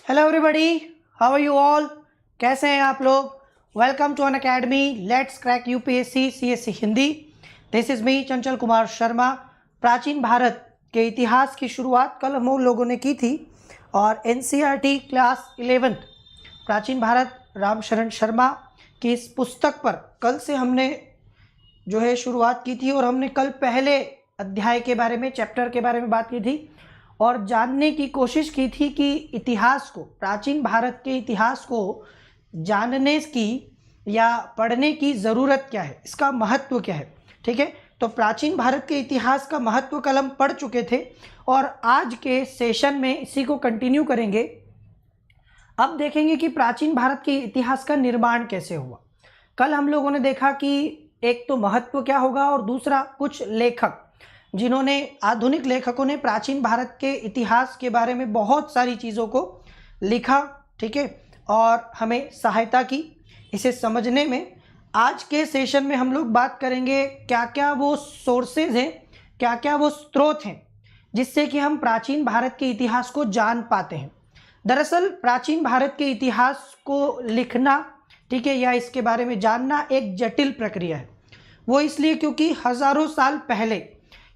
Hello everybody, how are you all. कैसे हैं आप लोग। Welcome to Unacademy let's crack UPSC CSC Hindi. This is me Chanchal Kumar Sharma. प्राचीन भारत के इतिहास की शुरुआत कल हम लोगों ने की थी और एनसीईआरटी क्लास 11 प्राचीन भारत रामशरण शर्मा की इस पुस्तक पर कल से हमने जो है शुरुआत की थी और हमने कल पहले अध्याय के बारे में, चैप्टर के बारे में बात की थी और जानने की कोशिश की थी कि इतिहास को, प्राचीन भारत के इतिहास को जानने की या पढ़ने की ज़रूरत क्या है, इसका महत्व क्या है। ठीक है, तो प्राचीन भारत के इतिहास का महत्व कल हम पढ़ चुके थे और आज के सेशन में इसी को कंटिन्यू करेंगे। अब देखेंगे कि प्राचीन भारत के इतिहास का निर्माण कैसे हुआ। कल हम लोगों ने देखा कि एक तो महत्व क्या होगा और दूसरा कुछ लेखक जिन्होंने, आधुनिक लेखकों ने प्राचीन भारत के इतिहास के बारे में बहुत सारी चीज़ों को लिखा। ठीक है, और हमें सहायता की इसे समझने में। आज के सेशन में हम लोग बात करेंगे क्या क्या वो सोर्सेज हैं, क्या क्या वो स्रोत हैं जिससे कि हम प्राचीन भारत के इतिहास को जान पाते हैं। दरअसल प्राचीन भारत के इतिहास को लिखना, ठीक है, या इसके बारे में जानना एक जटिल प्रक्रिया है। वो इसलिए क्योंकि हज़ारों साल पहले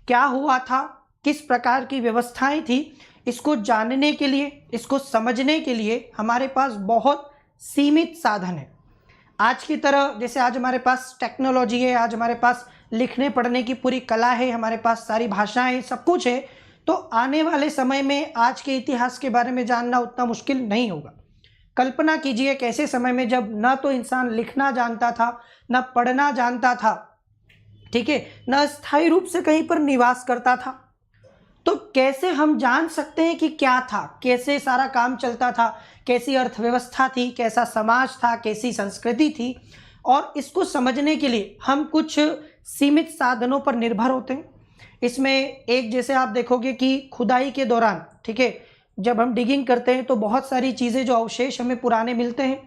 क्या हुआ था, किस प्रकार की व्यवस्थाएं थी, इसको जानने के लिए, इसको समझने के लिए हमारे पास बहुत सीमित साधन है। आज की तरह जैसे आज हमारे पास टेक्नोलॉजी है, आज हमारे पास लिखने पढ़ने की पूरी कला है, हमारे पास सारी भाषाएं, सब कुछ है, तो आने वाले समय में आज के इतिहास के बारे में जानना उतना मुश्किल नहीं होगा। कल्पना कीजिए एक ऐसे समय में जब न तो इंसान लिखना जानता था, न पढ़ना जानता था, ठीक है, न स्थायी रूप से कहीं पर निवास करता था, तो कैसे हम जान सकते हैं कि क्या था, कैसे सारा काम चलता था, कैसी अर्थव्यवस्था थी, कैसा समाज था, कैसी संस्कृति थी। और इसको समझने के लिए हम कुछ सीमित साधनों पर निर्भर होते हैं। इसमें एक, जैसे आप देखोगे कि खुदाई के दौरान, ठीक है, जब हम डिगिंग करते हैं तो बहुत सारी चीज़ें जो अवशेष हमें पुराने मिलते हैं।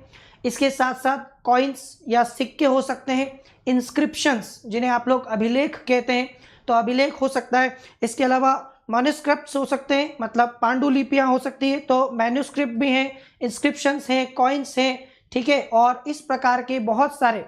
इसके साथ साथ कॉइन्स या सिक्के हो सकते हैं, इंस्क्रिप्शंस जिन्हें आप लोग अभिलेख कहते हैं, तो अभिलेख हो सकता है। इसके अलावा मैन्युस्क्रिप्ट्स हो सकते हैं, मतलब पांडुलिपियाँ हो सकती है, तो मैन्युस्क्रिप्ट भी हैं, इंस्क्रिप्शंस हैं, कॉइन्स हैं, ठीक है, और इस प्रकार के बहुत सारे,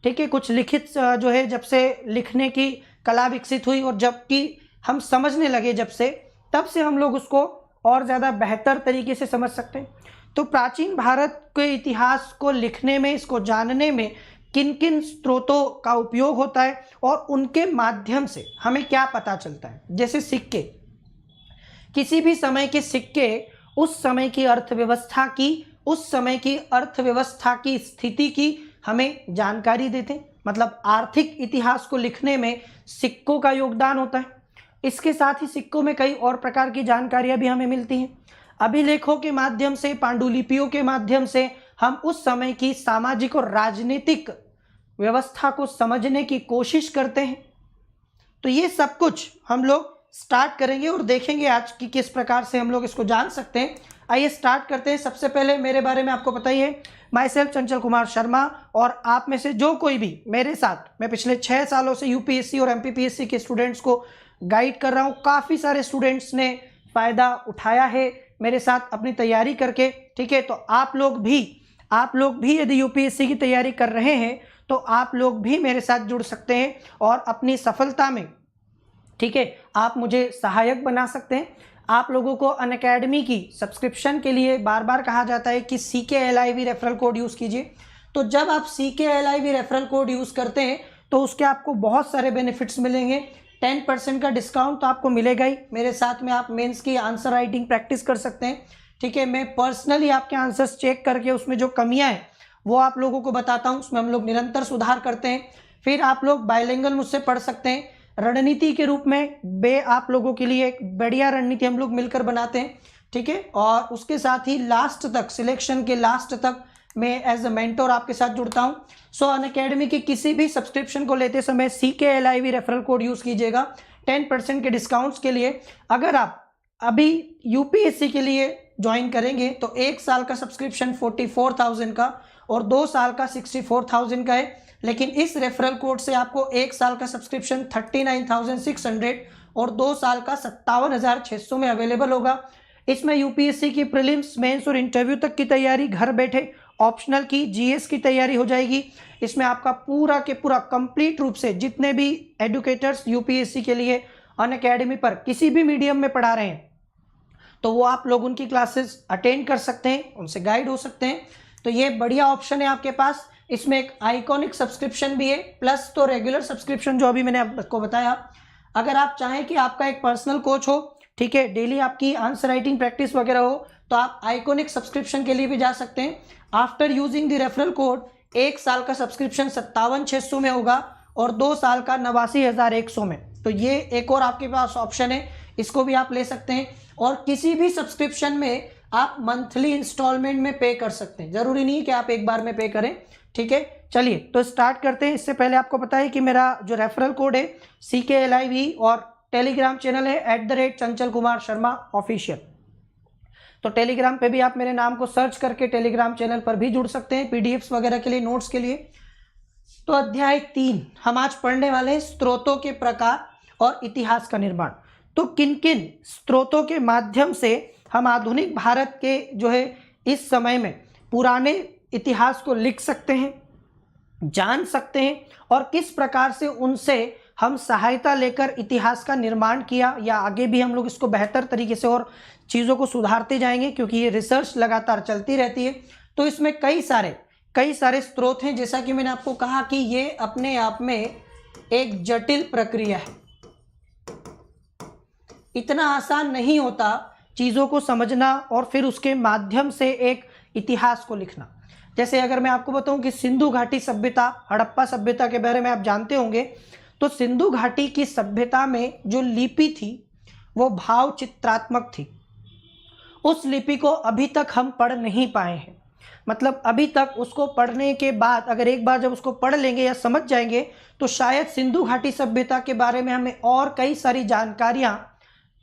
ठीक है, कुछ लिखित जो है, जब से लिखने की कला विकसित हुई और जबकि हम समझने लगे जब से, तब से हम लोग उसको और ज़्यादा बेहतर तरीके से समझ सकते हैं। तो प्राचीन भारत के इतिहास को लिखने में, इसको जानने में किन किन स्रोतों का उपयोग होता है और उनके माध्यम से हमें क्या पता चलता है। जैसे सिक्के, किसी भी समय के सिक्के उस समय की अर्थव्यवस्था की, उस समय की अर्थव्यवस्था की स्थिति की हमें जानकारी देते हैं। मतलब आर्थिक इतिहास को लिखने में सिक्कों का योगदान होता है। इसके साथ ही सिक्कों में कई और प्रकार की जानकारियां भी हमें मिलती हैं। अभिलेखों के माध्यम से, पांडुलिपियों के माध्यम से हम उस समय की सामाजिक और राजनीतिक व्यवस्था को समझने की कोशिश करते हैं। तो ये सब कुछ हम लोग स्टार्ट करेंगे और देखेंगे आज की किस प्रकार से हम लोग इसको जान सकते हैं। आइए स्टार्ट करते हैं। सबसे पहले मेरे बारे में आपको पता ही है, माई सेल्फ चंचल कुमार शर्मा, और आप में से जो कोई भी मेरे साथ, मैं पिछले 6 सालों से यूपीएससी और एमपीपीएससी के स्टूडेंट्स को गाइड कर रहा हूँ। काफ़ी सारे स्टूडेंट्स ने फ़ायदा उठाया है मेरे साथ अपनी तैयारी करके। ठीक है, तो आप लोग भी यदि यूपीएससी की तैयारी कर रहे हैं तो आप लोग भी मेरे साथ जुड़ सकते हैं और अपनी सफलता में, ठीक है, आप मुझे सहायक बना सकते हैं। आप लोगों को अनअकैडमी की सब्सक्रिप्शन के लिए बार बार कहा जाता है कि CKLIV रेफरल कोड यूज़ कीजिए। तो जब आप CKLIV रेफरल कोड यूज़ करते हैं तो उसके आपको बहुत सारे बेनिफिट्स मिलेंगे। 10% का डिस्काउंट तो आपको मिलेगा ही। मेरे साथ में आप मेंस की आंसर राइटिंग प्रैक्टिस कर सकते हैं। ठीक है, मैं पर्सनली आपके आंसर्स चेक करके उसमें जो कमियां हैं वो आप लोगों को बताता हूं, उसमें हम लोग निरंतर सुधार करते हैं। फिर आप लोग बाइलिंगुअल मुझसे पढ़ सकते हैं। रणनीति के रूप में आप लोगों के लिए एक बढ़िया रणनीति हम लोग मिलकर बनाते हैं। ठीक है, और उसके साथ ही लास्ट तक, सिलेक्शन के लास्ट तक मैं एज अ मेंटोर आपके साथ जुड़ता हूं। सो अनअकैडमी की किसी भी सब्सक्रिप्शन को लेते समय CKLIV रेफरल कोड यूज़ कीजिएगा 10% के डिस्काउंट्स के लिए। अगर आप अभी यूपीएससी के लिए ज्वाइन करेंगे तो 1 साल का सब्सक्रिप्शन 44,000 का और 2 साल का 64,000 का है, लेकिन इस रेफरल कोड से आपको 1 साल का सब्सक्रिप्शन 39,600 और 2 साल का 57,600 में अवेलेबल होगा। इसमें यूपीएससी की प्रीलिम्स, मेंस और इंटरव्यू तक की तैयारी घर बैठे, ऑप्शनल की जीएस की तैयारी हो जाएगी। इसमें आपका पूरा के पूरा कंप्लीट रूप से जितने भी एडुकेटर्स यूपीएससी के लिए अनअकैडमी पर किसी भी मीडियम में पढ़ा रहे हैं, तो वो आप लोग उनकी क्लासेस अटेंड कर सकते हैं, उनसे गाइड हो सकते हैं। तो ये बढ़िया ऑप्शन है आपके पास। इसमें एक आइकॉनिक सब्सक्रिप्शन भी है, प्लस तो रेगुलर सब्सक्रिप्शन जो अभी मैंने आपको बताया। अगर आप चाहें कि आपका एक पर्सनल कोच हो, ठीक है, डेली आपकी आंसर राइटिंग प्रैक्टिस वगैरह हो, तो आप आइकॉनिक सब्सक्रिप्शन के लिए भी जा सकते हैं। After using the referral code 1 साल का सब्सक्रिप्शन 57,600 में होगा और 2 साल का 89,100 में। तो ये एक और आपके पास ऑप्शन है, इसको भी आप ले सकते हैं। और किसी भी सब्सक्रिप्शन में आप मंथली इंस्टॉलमेंट में पे कर सकते हैं, जरूरी नहीं कि आप एक बार में पे करें, ठीक है। चलिए तो स्टार्ट करते हैं। इससे पहले आपको पता है कि मेरा जो रेफरल कोड है CKLIV और टेलीग्राम चैनल है @चंचल कुमार शर्मा ऑफिशियल। तो टेलीग्राम पे भी आप मेरे नाम को सर्च करके टेलीग्राम चैनल पर भी जुड़ सकते हैं पीडीएफ्स वगैरह के लिए, नोट्स के लिए। तो अध्याय 3 हम आज पढ़ने वाले हैं, स्रोतों के प्रकार और इतिहास का निर्माण। तो किन किन स्रोतों के माध्यम से हम आधुनिक भारत के जो है इस समय में पुराने इतिहास को लिख सकते हैं, जान सकते हैं, और किस प्रकार से उनसे हम सहायता लेकर इतिहास का निर्माण किया, या आगे भी हम लोग इसको बेहतर तरीके से और चीज़ों को सुधारते जाएंगे, क्योंकि ये रिसर्च लगातार चलती रहती है। तो इसमें कई सारे स्रोत हैं। जैसा कि मैंने आपको कहा कि ये अपने आप में एक जटिल प्रक्रिया है, इतना आसान नहीं होता चीज़ों को समझना और फिर उसके माध्यम से एक इतिहास को लिखना। जैसे अगर मैं आपको बताऊं कि सिंधु घाटी सभ्यता, हड़प्पा सभ्यता के बारे में आप जानते होंगे, तो सिंधु घाटी की सभ्यता में जो लिपि थी वो भाव चित्रात्मक थी। उस लिपि को अभी तक हम पढ़ नहीं पाए हैं। मतलब अभी तक उसको पढ़ने के बाद अगर एक बार जब उसको पढ़ लेंगे या समझ जाएंगे, तो शायद सिंधु घाटी सभ्यता के बारे में हमें और कई सारी जानकारियाँ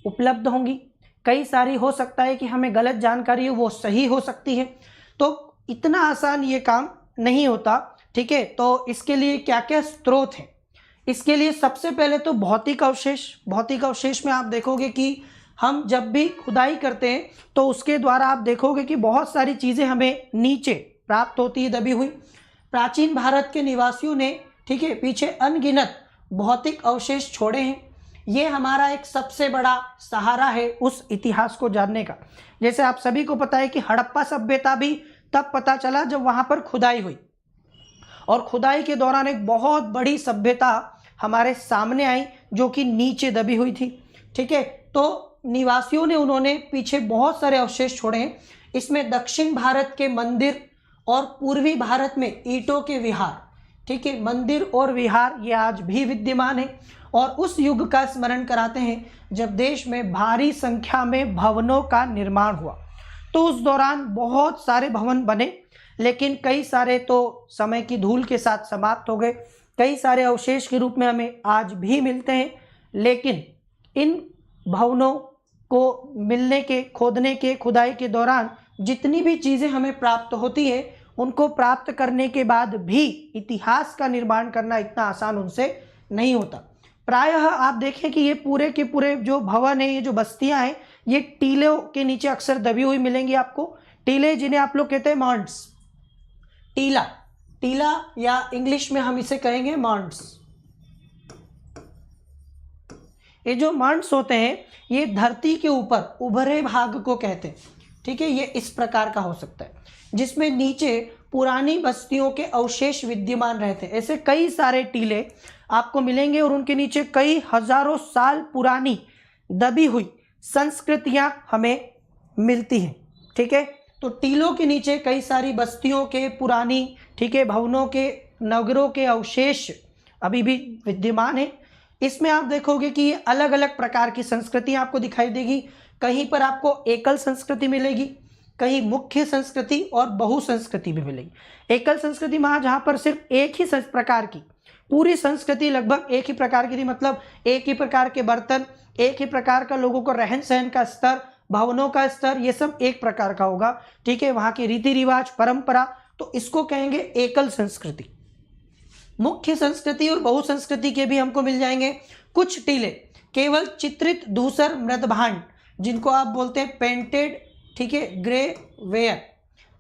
उपलब्ध होंगी। कई सारी हो सकता है कि हमें गलत जानकारी हो, वो सही हो सकती है। तो इतना आसान ये काम नहीं होता, ठीक है। तो इसके लिए क्या क्या स्रोत हैं? इसके लिए सबसे पहले तो भौतिक अवशेष में आप देखोगे कि हम जब भी खुदाई करते हैं तो उसके द्वारा आप देखोगे कि बहुत सारी चीज़ें हमें नीचे प्राप्त होती है दबी हुई। प्राचीन भारत के निवासियों ने, ठीक है, पीछे अनगिनत भौतिक अवशेष छोड़े हैं। ये हमारा एक सबसे बड़ा सहारा है उस इतिहास को जानने का। जैसे आप सभी को पता है कि हड़प्पा सभ्यता भी तब पता चला जब वहाँ पर खुदाई हुई, और खुदाई के दौरान एक बहुत बड़ी सभ्यता हमारे सामने आई जो कि नीचे दबी हुई थी, ठीक है। तो निवासियों ने, उन्होंने पीछे बहुत सारे अवशेष छोड़े हैं। इसमें दक्षिण भारत के मंदिर और पूर्वी भारत में ईंटों के विहार, ठीक है, मंदिर और विहार ये आज भी विद्यमान है और उस युग का स्मरण कराते हैं जब देश में भारी संख्या में भवनों का निर्माण हुआ। तो उस दौरान बहुत सारे भवन बने, लेकिन कई सारे तो समय की धूल के साथ समाप्त हो गए, कई सारे अवशेष के रूप में हमें आज भी मिलते हैं। लेकिन इन भवनों को मिलने के, खोदने के, खुदाई के दौरान जितनी भी चीज़ें हमें प्राप्त होती है, उनको प्राप्त करने के बाद भी इतिहास का निर्माण करना इतना आसान उनसे नहीं होता। प्रायः आप देखें कि ये पूरे के पूरे जो भवन है, ये जो बस्तियां हैं, ये टीलों के नीचे अक्सर दबी हुई मिलेंगी आपको। टीले जिन्हें आप लोग कहते हैं मॉन्ट्स, टीला या इंग्लिश में हम इसे कहेंगे मॉन्ट्स। ये जो मॉन्ट्स होते हैं ये धरती के ऊपर उभरे भाग को कहते हैं, ठीक है। ये इस प्रकार का हो सकता है जिसमें नीचे पुरानी बस्तियों के अवशेष विद्यमान रहते हैं। ऐसे कई सारे टीले आपको मिलेंगे और उनके नीचे कई हजारों साल पुरानी दबी हुई संस्कृतियां हमें मिलती हैं, ठीक है। तो टीलों के नीचे कई सारी बस्तियों के पुरानी, ठीक है, भवनों के, नगरों के अवशेष अभी भी विद्यमान है। इसमें आप देखोगे कि ये अलग अलग प्रकार की संस्कृतियां आपको दिखाई देगी। कहीं पर आपको एकल संस्कृति मिलेगी, कहीं मुख्य संस्कृति और बहु संस्कृति भी मिलेगी। एकल संस्कृति वहाँ जहाँ पर सिर्फ एक ही प्रकार की, पूरी संस्कृति लगभग एक ही प्रकार की थी, मतलब एक ही प्रकार के बर्तन, एक ही प्रकार का लोगों को रहन सहन का स्तर, भवनों का स्तर, ये सब एक प्रकार का होगा, ठीक है। वहाँ के रीति रिवाज, परंपरा, तो इसको कहेंगे एकल संस्कृति। मुख्य संस्कृति और बहु संस्कृति के भी हमको मिल जाएंगे। कुछ टीले केवल चित्रित धूसर मृदभांड, जिनको आप बोलते हैं पेंटेड, ठीक है, ग्रे वेयर,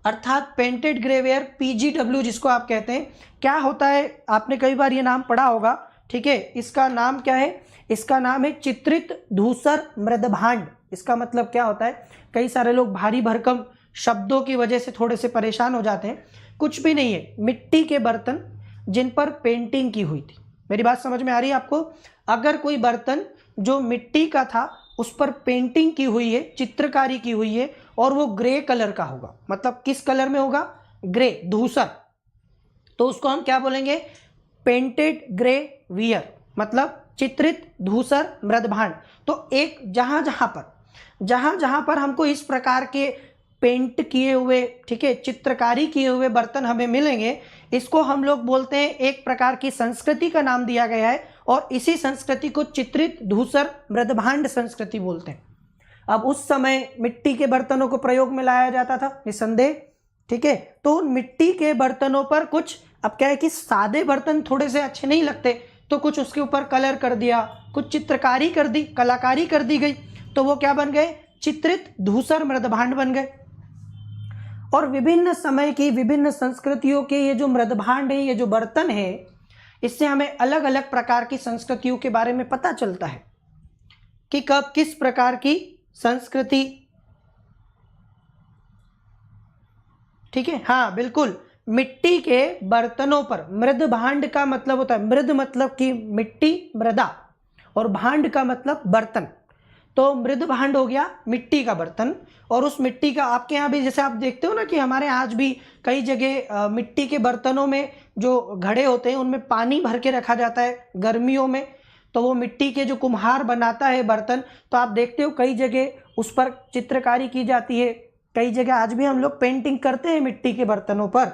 अर्थात पेंटेड ग्रे वेयर, PGW जिसको आप कहते हैं। क्या होता है, आपने कई बार ये नाम पढ़ा होगा, ठीक है। इसका नाम क्या है, इसका नाम है चित्रित धूसर मृदभांड। इसका मतलब क्या होता है, कई सारे लोग भारी भरकम शब्दों की वजह से थोड़े से परेशान हो जाते हैं। कुछ भी नहीं है, मिट्टी के बर्तन जिन पर पेंटिंग की हुई थी। मेरी बात समझ में आ रही है आपको? अगर कोई बर्तन जो मिट्टी का था उस पर पेंटिंग की हुई है, चित्रकारी की हुई है, और वो ग्रे कलर का होगा, मतलब किस कलर में होगा, ग्रे, धूसर, तो उसको हम क्या बोलेंगे, पेंटेड ग्रे वियर, मतलब चित्रित धूसर मृदभांड। तो एक जहां जहां पर हमको इस प्रकार के पेंट किए हुए, ठीक है, चित्रकारी किए हुए बर्तन हमें मिलेंगे, इसको हम लोग बोलते हैं, एक प्रकार की संस्कृति का नाम दिया गया है, और इसी संस्कृति को चित्रित धूसर मृदभांड संस्कृति बोलते हैं। अब उस समय मिट्टी के बर्तनों को प्रयोग में लाया जाता था, निसंदेह, ठीक है। तो मिट्टी के बर्तनों पर कुछ, अब क्या है कि सादे बर्तन थोड़े से अच्छे नहीं लगते, तो कुछ उसके ऊपर कलर कर दिया, कुछ चित्रकारी कर दी, कलाकारी कर दी गई, तो वो क्या बन गए, चित्रित धूसर मृदभांड बन गए। और विभिन्न समय की विभिन्न संस्कृतियों के ये जो मृदभांड है, ये जो बर्तन है, इससे हमें अलग अलग प्रकार की संस्कृतियों के बारे में पता चलता है कि कब किस प्रकार की संस्कृति, ठीक है, हाँ बिल्कुल, मिट्टी के बर्तनों पर, मृदभांड का मतलब होता है, मृद मतलब कि मिट्टी, मृदा, और भांड का मतलब बर्तन। तो मृदभांड हो गया मिट्टी का बर्तन, और उस मिट्टी का आपके यहाँ भी, जैसे आप देखते हो ना कि हमारे आज भी कई जगह मिट्टी के बर्तनों में जो घड़े होते हैं उनमें पानी भर के रखा जाता है गर्मियों में, तो वो मिट्टी के जो कुम्हार बनाता है बर्तन, तो आप देखते हो कई जगह उस पर चित्रकारी की जाती है, कई जगह आज भी हम लोग पेंटिंग करते हैं मिट्टी के बर्तनों पर,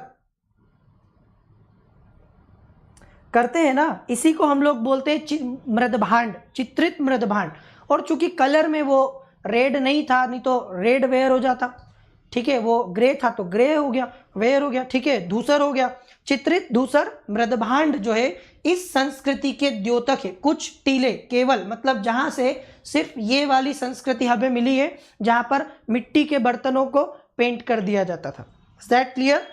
करते हैं ना, इसी को हम लोग बोलते हैं मृदभांड, चित्रित मृदभांड। और चूंकि कलर में वो रेड नहीं था, नहीं तो रेड वेयर हो जाता, ठीक है, वो ग्रे था तो ग्रे हो गया, वेयर हो गया, ठीक है, धूसर हो गया। चित्रित धूसर मृदभांड जो है इस संस्कृति के द्योतक है। कुछ टीले केवल, मतलब जहां से सिर्फ ये वाली संस्कृति हमें मिली है, जहां पर मिट्टी के बर्तनों को पेंट कर दिया जाता था। Is that clear?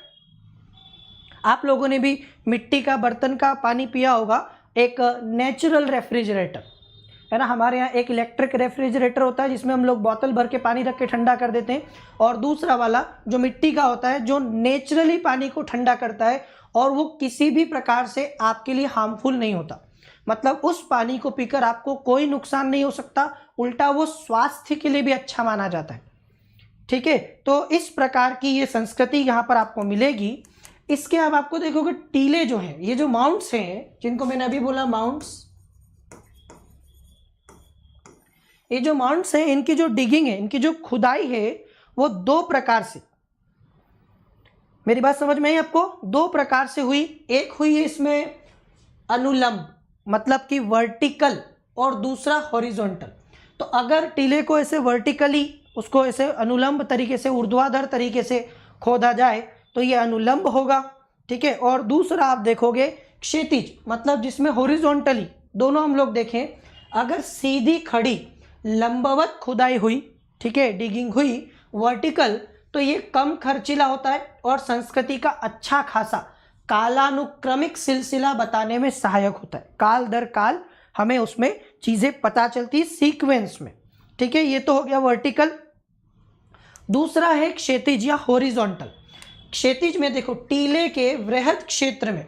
आप लोगों ने भी मिट्टी का बर्तन का पानी पिया होगा, एक नेचुरल रेफ्रिजरेटर है ना, हमारे यहाँ एक इलेक्ट्रिक रेफ्रिजरेटर होता है जिसमें हम लोग बोतल भर के पानी रख के ठंडा कर देते हैं, और दूसरा वाला जो मिट्टी का होता है जो नेचुरली पानी को ठंडा करता है, और वो किसी भी प्रकार से आपके लिए हार्मफुल नहीं होता, मतलब उस पानी को पीकर आपको कोई नुकसान नहीं हो सकता, उल्टा वो स्वास्थ्य के लिए भी अच्छा माना जाता है, ठीक है। तो इस प्रकार की ये संस्कृति यहाँ पर आपको मिलेगी। इसके अब आपको देखोगे टीले जो हैं, ये जो माउंट्स हैं जिनको मैंने अभी बोला माउंट्स, ये जो माउंट्स हैं इनकी जो डिगिंग है, इनकी जो खुदाई है वो दो प्रकार से, मेरी बात समझ में आई आपको, दो प्रकार से हुई। एक हुई है इसमें अनुलंब, मतलब कि वर्टिकल, और दूसरा हॉरिजॉन्टल। तो अगर टीले को ऐसे वर्टिकली, उसको ऐसे अनुलंब तरीके से, ऊर्ध्वाधर तरीके से खोदा जाए तो ये अनुलंब होगा, ठीक है। और दूसरा आप देखोगे क्षैतिज, मतलब जिसमें हॉरिजॉन्टली, दोनों हम लोग देखें, अगर सीधी खड़ी लंबवत खुदाई हुई, ठीक है, डिगिंग हुई वर्टिकल, तो ये कम खर्चीला होता है और संस्कृति का अच्छा खासा कालानुक्रमिक सिलसिला बताने में सहायक होता है। काल दर काल हमें उसमें चीजें पता चलती है सीक्वेंस में, ठीक है। ये तो हो गया वर्टिकल। दूसरा है क्षैतिज या हॉरिजॉन्टल। क्षैतिज में देखो टीले के वृहद क्षेत्र में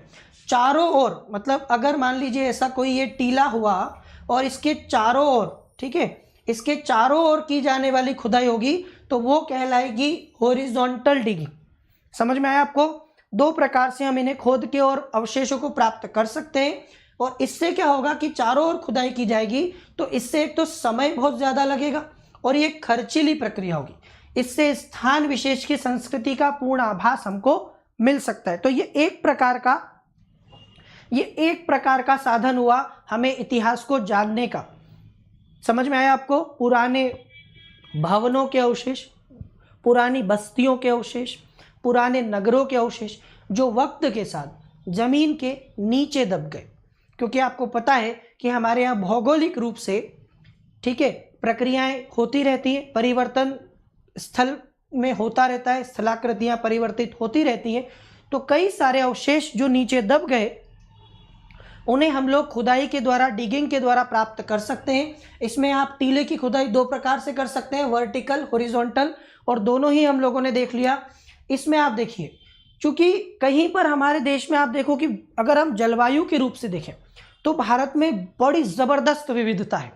चारों ओर, मतलब अगर मान लीजिए ऐसा कोई ये टीला हुआ और इसके चारों ओर, ठीक है, इसके चारों ओर की जाने वाली खुदाई होगी तो वो कहलाएगी हॉरिजॉन्टल डिगिंग। समझ में आया आपको? दो प्रकार से हम इन्हें खोद के और अवशेषों को प्राप्त कर सकते हैं, और इससे क्या होगा कि चारों ओर खुदाई की जाएगी तो इससे एक तो समय बहुत ज़्यादा लगेगा और ये खर्चीली प्रक्रिया होगी। इससे स्थान विशेष की संस्कृति का पूर्ण आभास हमको मिल सकता है। तो ये एक प्रकार का साधन हुआ हमें इतिहास को जानने का। समझ में आया आपको? पुराने भवनों के अवशेष, पुरानी बस्तियों के अवशेष, पुराने नगरों के अवशेष जो वक्त के साथ जमीन के नीचे दब गए, क्योंकि आपको पता है कि हमारे यहाँ भौगोलिक रूप से, ठीक है, प्रक्रियाएं होती रहती हैं, परिवर्तन स्थल में होता रहता है, स्थलाकृतियां परिवर्तित होती रहती हैं। तो कई सारे अवशेष जो नीचे दब गए उन्हें हम लोग खुदाई के द्वारा, डिगिंग के द्वारा प्राप्त कर सकते हैं। इसमें आप टीले की खुदाई दो प्रकार से कर सकते हैं, वर्टिकल, हॉरिजॉन्टल, और दोनों ही हम लोगों ने देख लिया। इसमें आप देखिए, चूंकि कहीं पर हमारे देश में आप देखो कि अगर हम जलवायु के रूप से देखें तो भारत में बड़ी ज़बरदस्त विविधता है।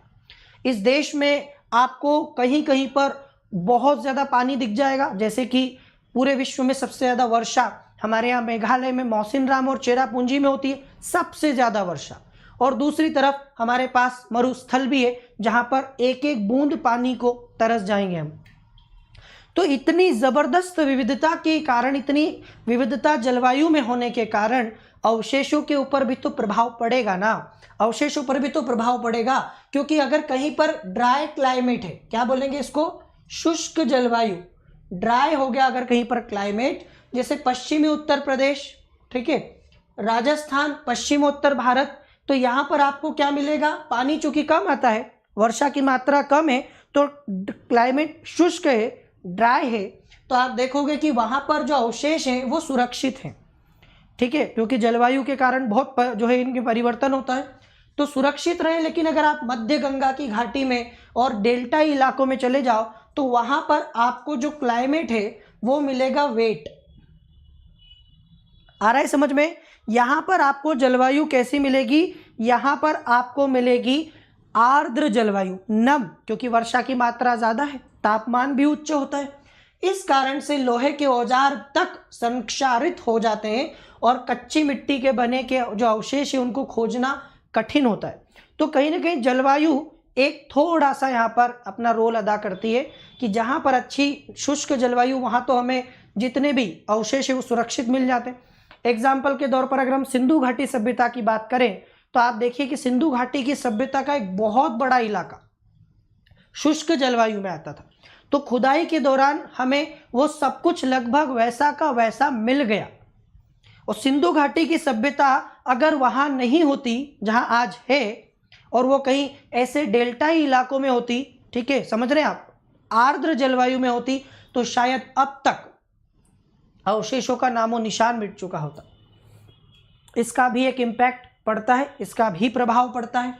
इस देश में आपको कहीं कहीं पर बहुत ज़्यादा पानी दिख जाएगा, जैसे कि पूरे विश्व में सबसे ज़्यादा वर्षा हमारे यहाँ मेघालय में मौसिनराम और चेरापूंजी में होती है, सबसे ज़्यादा वर्षा। और दूसरी तरफ हमारे पास मरुस्थल भी है जहाँ पर एक एक बूंद पानी को तरस जाएंगे हम। तो इतनी ज़बरदस्त विविधता के कारण, इतनी विविधता जलवायु में होने के कारण अवशेषों के ऊपर भी तो प्रभाव पड़ेगा ना, अवशेषों पर भी तो प्रभाव पड़ेगा। क्योंकि अगर कहीं पर ड्राई क्लाइमेट है, क्या बोलेंगे इसको, शुष्क जलवायु, ड्राई हो गया अगर कहीं पर क्लाइमेट, जैसे पश्चिमी उत्तर प्रदेश, ठीक है, राजस्थान, पश्चिमोत्तर भारत, तो यहाँ पर आपको क्या मिलेगा, पानी चूंकि कम आता है, वर्षा की मात्रा कम है, तो क्लाइमेट शुष्क है, ड्राई है, तो आप देखोगे कि वहाँ पर जो अवशेष हैं वो सुरक्षित हैं, ठीक है, क्योंकि जलवायु के कारण बहुत जो है इनके परिवर्तन होता है, तो सुरक्षित रहे। लेकिन अगर आप मध्य गंगा की घाटी में और डेल्टा इलाकों में चले जाओ तो वहाँ पर आपको जो क्लाइमेट है वो मिलेगा वेट। आ रहा है समझ में? यहाँ पर आपको जलवायु कैसी मिलेगी, यहाँ पर आपको मिलेगी आर्द्र जलवायु, नम, क्योंकि वर्षा की मात्रा ज़्यादा है, तापमान भी उच्च होता है। इस कारण से लोहे के औजार तक संक्षारित हो जाते हैं और कच्ची मिट्टी के बने के जो अवशेष है उनको खोजना कठिन होता है। तो कहीं ना कहीं जलवायु एक थोड़ा सा यहाँ पर अपना रोल अदा करती है कि जहाँ पर अच्छी शुष्क जलवायु, वहाँ तो हमें जितने भी अवशेष है वो सुरक्षित मिल जाते हैं। एग्जाम्पल के तौर पर अगर हम सिंधु घाटी सभ्यता की बात करें तो आप देखिए कि सिंधु घाटी की सभ्यता का एक बहुत बड़ा इलाका शुष्क जलवायु में आता था। तो खुदाई के दौरान हमें वो सब कुछ लगभग वैसा का वैसा मिल गया। और सिंधु घाटी की सभ्यता अगर वहाँ नहीं होती जहाँ आज है, और वो कहीं ऐसे डेल्टाई इलाकों में होती, ठीक है, समझ रहे हैं आप, आर्द्र जलवायु में होती, तो शायद अब तक अवशेषों का नामो निशान मिट चुका होता। इसका भी एक इम्पैक्ट पड़ता है, इसका भी प्रभाव पड़ता है,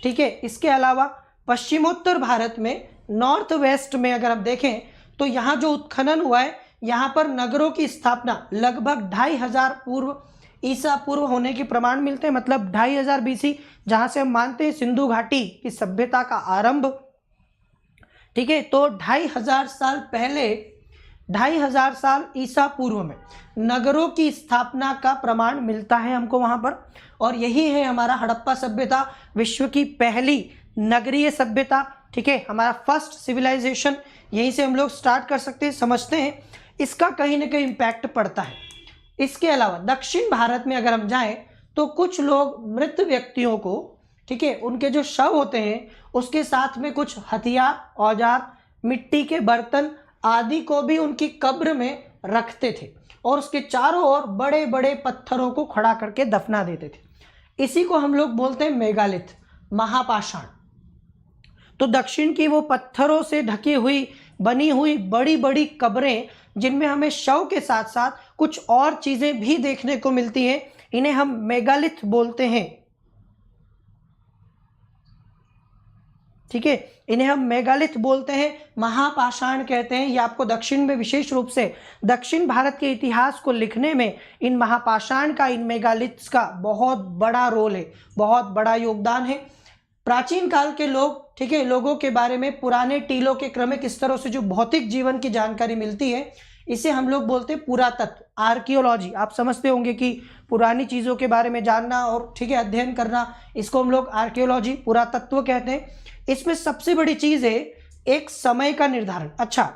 ठीक है। इसके अलावा पश्चिमोत्तर भारत में, नॉर्थ वेस्ट में अगर हम देखें तो यहाँ जो उत्खनन हुआ है, यहाँ पर नगरों की स्थापना लगभग 2500 पूर्व ईसा पूर्व होने के प्रमाण मिलते हैं, मतलब 2500 BC, जहाँ से हम मानते हैं सिंधु घाटी की सभ्यता का आरंभ, ठीक है। तो 2500 साल पहले, 2500 साल ईसा पूर्व में नगरों की स्थापना का प्रमाण मिलता है हमको वहाँ पर। और यही है हमारा हड़प्पा सभ्यता, विश्व की पहली नगरीय सभ्यता, ठीक है, हमारा फर्स्ट सिविलाइजेशन। यहीं से हम लोग स्टार्ट कर सकते हैं, समझते हैं, इसका कहीं ना कहीं इम्पैक्ट पड़ता है। इसके अलावा दक्षिण भारत में अगर हम जाएं तो कुछ लोग मृत व्यक्तियों को, ठीक है, उनके जो शव होते हैं उसके साथ में कुछ हथियार, औजार, मिट्टी के बर्तन आदि को भी उनकी कब्र में रखते थे और उसके चारों ओर बड़े बड़े पत्थरों को खड़ा करके दफना देते थे। इसी को हम लोग बोलते हैं मेगालिथ, महापाषाण। तो दक्षिण की वो पत्थरों से ढकी हुई, बनी हुई बड़ी बड़ी कब्रें, जिनमें हमें शव के साथ साथ कुछ और चीजें भी देखने को मिलती हैं, इन्हें हम मेगालिथ बोलते हैं, ठीक है, इन्हें हम मेगालिथ बोलते हैं, महापाषाण कहते हैं। ये आपको दक्षिण में, विशेष रूप से दक्षिण भारत के इतिहास को लिखने में इन महापाषाण का, इन मेगालिथ्स का बहुत बड़ा रोल है, बहुत बड़ा योगदान है। प्राचीन काल के लोग, ठीक है, लोगों के बारे में पुराने टीलों के क्रमिक स्तरों से जो भौतिक जीवन की जानकारी मिलती है, इसे हम लोग बोलते हैं पुरातत्व, आर्कियोलॉजी। आप समझते होंगे कि पुरानी चीज़ों के बारे में जानना और, ठीक है, अध्ययन करना, इसको हम लोग आर्कियोलॉजी, पुरातत्व कहते हैं। इसमें सबसे बड़ी चीज़ है एक समय का निर्धारण। अच्छा,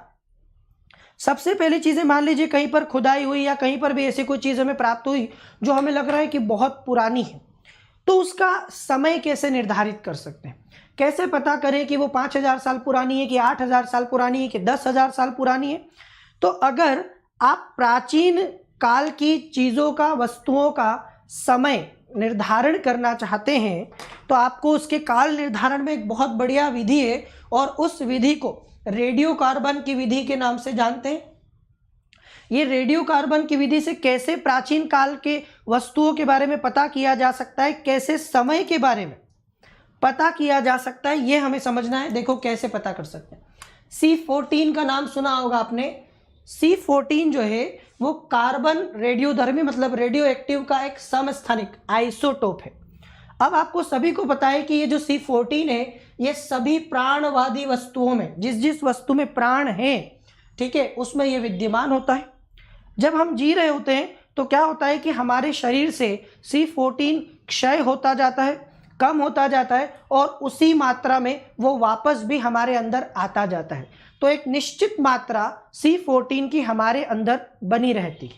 सबसे पहली चीज़ें, मान लीजिए कहीं पर खुदाई हुई या कहीं पर भी ऐसी कोई चीज़ हमें प्राप्त हुई जो हमें लग रहा है कि बहुत पुरानी है, तो उसका समय कैसे निर्धारित कर सकते हैं? कैसे पता करें कि वो 5000 साल पुरानी है कि 8000 साल पुरानी है कि 10,000 साल पुरानी है? तो अगर आप प्राचीन काल की चीज़ों का, वस्तुओं का समय निर्धारण करना चाहते हैं तो आपको उसके काल निर्धारण में एक बहुत बढ़िया विधि है, और उस विधि को रेडियो कार्बन की विधि के नाम से जानते हैं। ये रेडियो कार्बन की विधि से कैसे प्राचीन काल के वस्तुओं के बारे में पता किया जा सकता है, कैसे समय के बारे में पता किया जा सकता है, ये हमें समझना है। देखो कैसे पता कर सकते हैं। C14 का नाम सुना होगा आपने। C14 जो है वो कार्बन रेडियोधर्मी मतलब रेडियो एक्टिव का एक समस्थानिक आइसोटोप है। अब आपको सभी को पता है कि ये जो C14 है ये सभी प्राणवादी वस्तुओं में, जिस जिस वस्तु में प्राण है, ठीक है, उसमें ये विद्यमान होता है। जब हम जी रहे होते हैं तो क्या होता है कि हमारे शरीर से C14 क्षय होता जाता है, कम होता जाता है, और उसी मात्रा में वो वापस भी हमारे अंदर आता जाता है। तो एक निश्चित मात्रा C14 की हमारे अंदर बनी रहती है,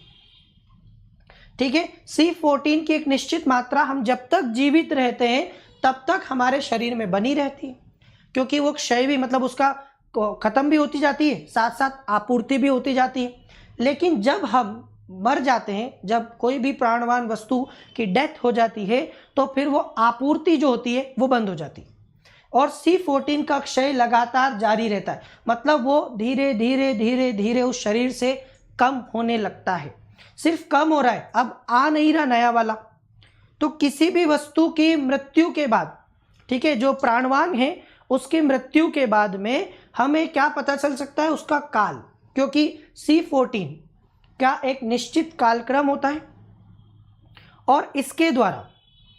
ठीक है। C14 की एक निश्चित मात्रा हम जब तक जीवित रहते हैं तब तक हमारे शरीर में बनी रहती है, क्योंकि वो क्षय भी मतलब उसका खत्म भी होती जाती है, साथ साथ आपूर्ति भी होती जाती है। लेकिन जब हम मर जाते हैं, जब कोई भी प्राणवान वस्तु की डेथ हो जाती है, तो फिर वो आपूर्ति जो होती है वो बंद हो जाती है, और C14 का क्षय लगातार जारी रहता है। मतलब वो धीरे धीरे धीरे धीरे उस शरीर से कम होने लगता है। सिर्फ कम हो रहा है, अब आ नहीं रहा नया वाला। तो किसी भी वस्तु की मृत्यु के बाद, ठीक है, जो प्राणवान है उसकी मृत्यु के बाद में हमें क्या पता चल सकता है, उसका काल, क्योंकि C14 का एक निश्चित कालक्रम होता है, और इसके द्वारा,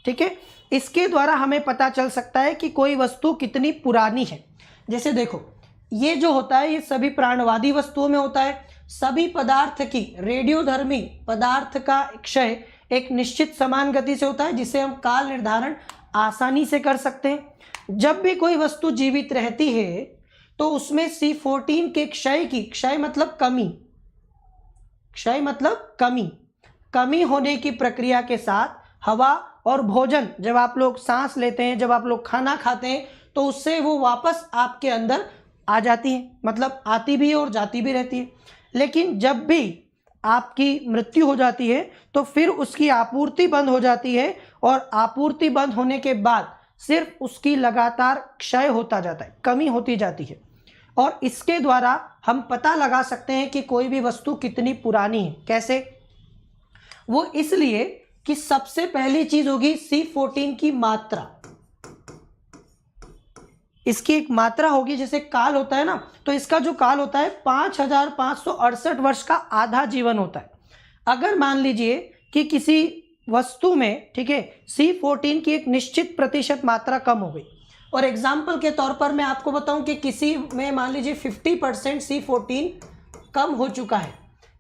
ठीक है, इसके द्वारा हमें पता चल सकता है कि कोई वस्तु कितनी पुरानी है। जैसे देखो, ये जो होता है ये सभी प्राणवादी वस्तुओं में होता है। सभी पदार्थ की रेडियोधर्मी पदार्थ का क्षय एक निश्चित समान गति से होता है, जिसे हम काल निर्धारण आसानी से कर सकते हैं। जब भी कोई वस्तु जीवित रहती है तो उसमें C14 के क्षय की, क्षय मतलब कमी, क्षय मतलब कमी, कमी होने की प्रक्रिया के साथ हवा और भोजन, जब आप लोग सांस लेते हैं, जब आप लोग खाना खाते हैं, तो उससे वो वापस आपके अंदर आ जाती है, मतलब आती भी है और जाती भी रहती है। लेकिन जब भी आपकी मृत्यु हो जाती है तो फिर उसकी आपूर्ति बंद हो जाती है, और आपूर्ति बंद होने के बाद सिर्फ उसकी लगातार क्षय होता जाता है, कमी होती जाती है। और इसके द्वारा हम पता लगा सकते हैं कि कोई भी वस्तु कितनी पुरानी है। कैसे? वो इसलिए कि सबसे पहली चीज होगी C14 की मात्रा। इसकी एक मात्रा होगी, जैसे काल होता है ना, तो इसका जो काल होता है 5568 वर्ष का आधा जीवन होता है। अगर मान लीजिए कि किसी वस्तु में, ठीक है, C14 की एक निश्चित प्रतिशत मात्रा कम हो गई, और एग्जाम्पल के तौर पर मैं आपको बताऊं कि किसी में मान लीजिए 50% C14 कम हो चुका है,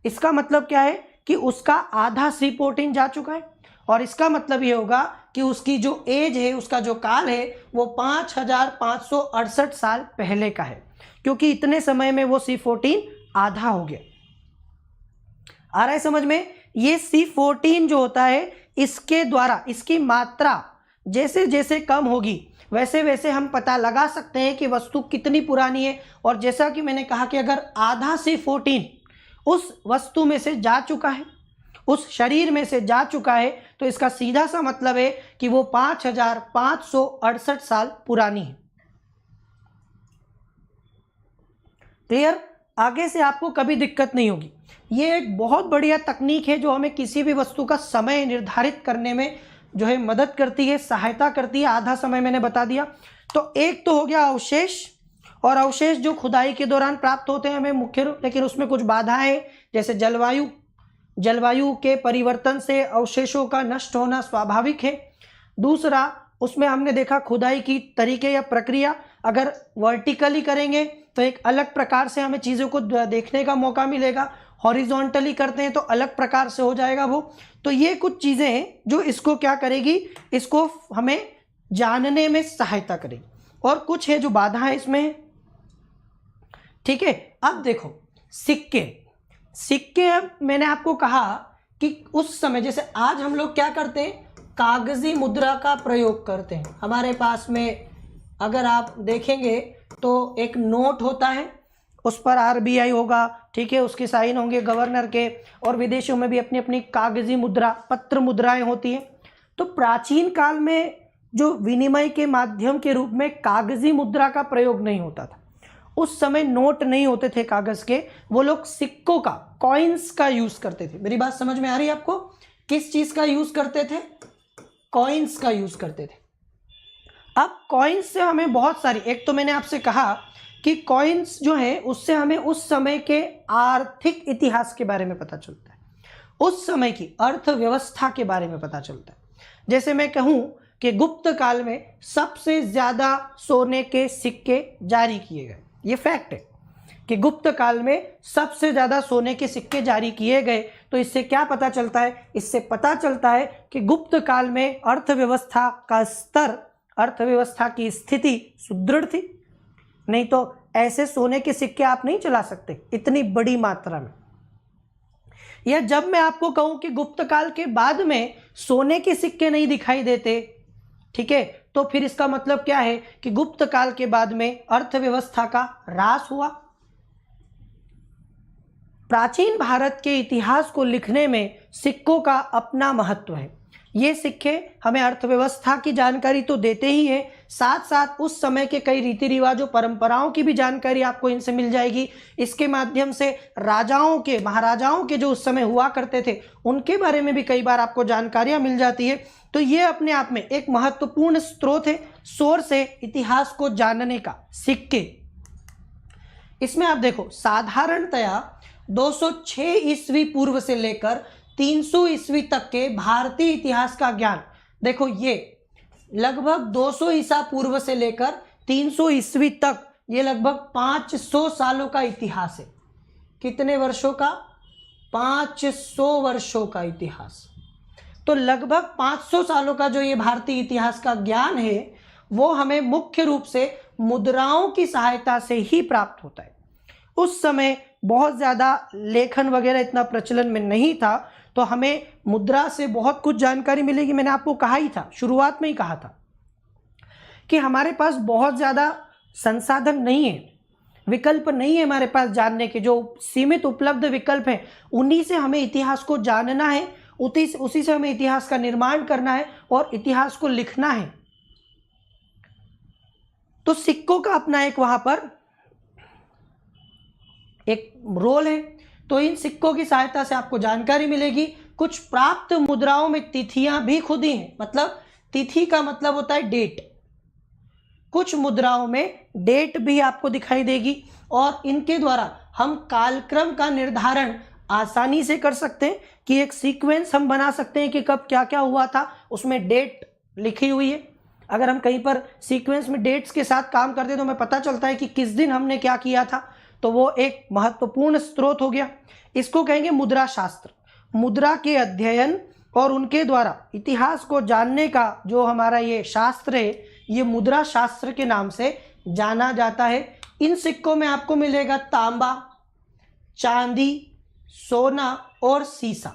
इसका मतलब क्या है कि उसका आधा C14 जा चुका है। और इसका मतलब ये होगा कि उसकी जो एज है, उसका जो काल है, वो 5568 साल पहले का है, क्योंकि इतने समय में वो C14 आधा हो गया। आ रहा है समझ में? ये C14 जो होता है, इसके द्वारा इसकी मात्रा जैसे जैसे कम होगी वैसे वैसे हम पता लगा सकते हैं कि वस्तु कितनी पुरानी है। और जैसा कि मैंने कहा कि अगर आधा C14 उस वस्तु में से जा चुका है, उस शरीर में से जा चुका है, तो इसका सीधा सा मतलब है कि वो 5568 साल पुरानी है। क्लियर? आगे से आपको कभी दिक्कत नहीं होगी। ये एक बहुत बढ़िया तकनीक है जो हमें किसी भी वस्तु का समय निर्धारित करने में जो है मदद करती है, सहायता करती है। आधा समय मैंने बता दिया। तो एक तो हो गया अवशेष, और अवशेष जो खुदाई के दौरान प्राप्त होते हैं हमें मुख्य रूप, लेकिन उसमें कुछ बाधाएं, जैसे जलवायु के परिवर्तन से अवशेषों का नष्ट होना स्वाभाविक है। दूसरा, उसमें हमने देखा खुदाई की तरीके या प्रक्रिया, अगर वर्टिकली करेंगे तो एक अलग प्रकार से हमें चीज़ों को देखने का मौका मिलेगा, हॉरिजॉन्टली करते हैं तो अलग प्रकार से हो जाएगा वो। तो ये कुछ चीज़ें हैं जो इसको क्या करेगी, इसको हमें जानने में सहायता करेगी। और कुछ है जो बाधा है इसमें, ठीक है। अब देखो सिक्के, अब मैंने आपको कहा कि उस समय, जैसे आज हम लोग क्या करते हैं, कागजी मुद्रा का प्रयोग करते हैं। हमारे पास में अगर आप देखेंगे तो एक नोट होता है, उस पर RBI होगा, ठीक है, उसके साइन होंगे गवर्नर के, और विदेशों में भी अपनी अपनी कागजी मुद्रा, पत्र मुद्राएं होती हैं। तो प्राचीन काल में जो विनिमय के माध्यम के रूप में कागजी मुद्रा का प्रयोग नहीं होता था, उस समय नोट नहीं होते थे कागज के, वो लोग सिक्कों का, कॉइन्स का यूज करते थे। मेरी बात समझ में आ रही है आपको? किस चीज का यूज करते थे? कॉइन्स का यूज करते थे। अब कॉइन्स से हमें बहुत सारी, एक तो मैंने आपसे कहा कि कॉइन्स जो है उससे हमें उस समय के आर्थिक इतिहास के बारे में पता चलता है, उस समय की अर्थव्यवस्था के बारे में पता चलता है। जैसे मैं कहूं कि गुप्त काल में सबसे ज्यादा सोने के सिक्के जारी किए गए, ये फैक्ट है कि गुप्त काल में सबसे ज्यादा सोने के सिक्के जारी किए गए। तो इससे क्या पता चलता है? इससे पता चलता है कि गुप्त काल में अर्थव्यवस्था का स्तर, अर्थव्यवस्था की स्थिति सुदृढ़ थी। नहीं तो ऐसे सोने के सिक्के आप नहीं चला सकते इतनी बड़ी मात्रा में। या जब मैं आपको कहूं कि गुप्त काल के बाद में सोने के सिक्के नहीं दिखाई देते, ठीक है, तो फिर इसका मतलब क्या है कि गुप्त काल के बाद में अर्थव्यवस्था का ह्रास हुआ। प्राचीन भारत के इतिहास को लिखने में सिक्कों का अपना महत्व है। ये सिक्के हमें अर्थव्यवस्था की जानकारी तो देते ही हैं, साथ साथ उस समय के कई रीति रिवाजों, परंपराओं की भी जानकारी आपको इनसे मिल जाएगी। इसके माध्यम से राजाओं के, महाराजाओं के जो उस समय हुआ करते थे उनके बारे में भी कई बार आपको जानकारियां मिल जाती है। तो ये अपने आप में एक महत्वपूर्ण स्रोत है, सोर्स है इतिहास को जानने का, सिक्के। इसमें आप देखो साधारणतया 206 ईस्वी पूर्व से लेकर 300 ईस्वी तक के भारतीय इतिहास का ज्ञान, देखो ये लगभग 200 ईसा पूर्व से लेकर 300 ईस्वी तक, ये लगभग 500 सालों का इतिहास है। कितने वर्षों का? 500 वर्षों का इतिहास। तो लगभग 500 सालों का जो ये भारतीय इतिहास का ज्ञान है वो हमें मुख्य रूप से मुद्राओं की सहायता से ही प्राप्त होता है। उस समय बहुत ज़्यादा लेखन वगैरह इतना प्रचलन में नहीं था, तो हमें मुद्रा से बहुत कुछ जानकारी मिलेगी। मैंने आपको कहा ही था, शुरुआत में ही कहा था कि हमारे पास बहुत ज़्यादा संसाधन नहीं है, विकल्प नहीं है हमारे पास जानने के। जो सीमित उपलब्ध विकल्प हैं उन्हीं से हमें इतिहास को जानना है, उसी से हमें इतिहास का निर्माण करना है और इतिहास को लिखना है। तो सिक्कों का अपना एक वहां पर एक रोल है। तो इन सिक्कों की सहायता से आपको जानकारी मिलेगी। कुछ प्राप्त मुद्राओं में तिथियां भी खुद ही हैं, मतलब तिथि का मतलब होता है डेट। कुछ मुद्राओं में डेट भी आपको दिखाई देगी और इनके द्वारा हम कालक्रम का निर्धारण आसानी से कर सकते हैं कि एक सीक्वेंस हम बना सकते हैं कि कब क्या क्या हुआ था, उसमें डेट लिखी हुई है। अगर हम कहीं पर सीक्वेंस में डेट्स के साथ काम करते हैं तो हमें पता चलता है कि किस दिन हमने क्या किया था, तो वो एक महत्वपूर्ण स्रोत हो गया। इसको कहेंगे मुद्रा शास्त्र। मुद्रा के अध्ययन और उनके द्वारा इतिहास को जानने का जो हमारा ये शास्त्र है, ये मुद्रा शास्त्र के नाम से जाना जाता है। इन सिक्कों में आपको मिलेगा तांबा, चांदी, सोना और सीसा।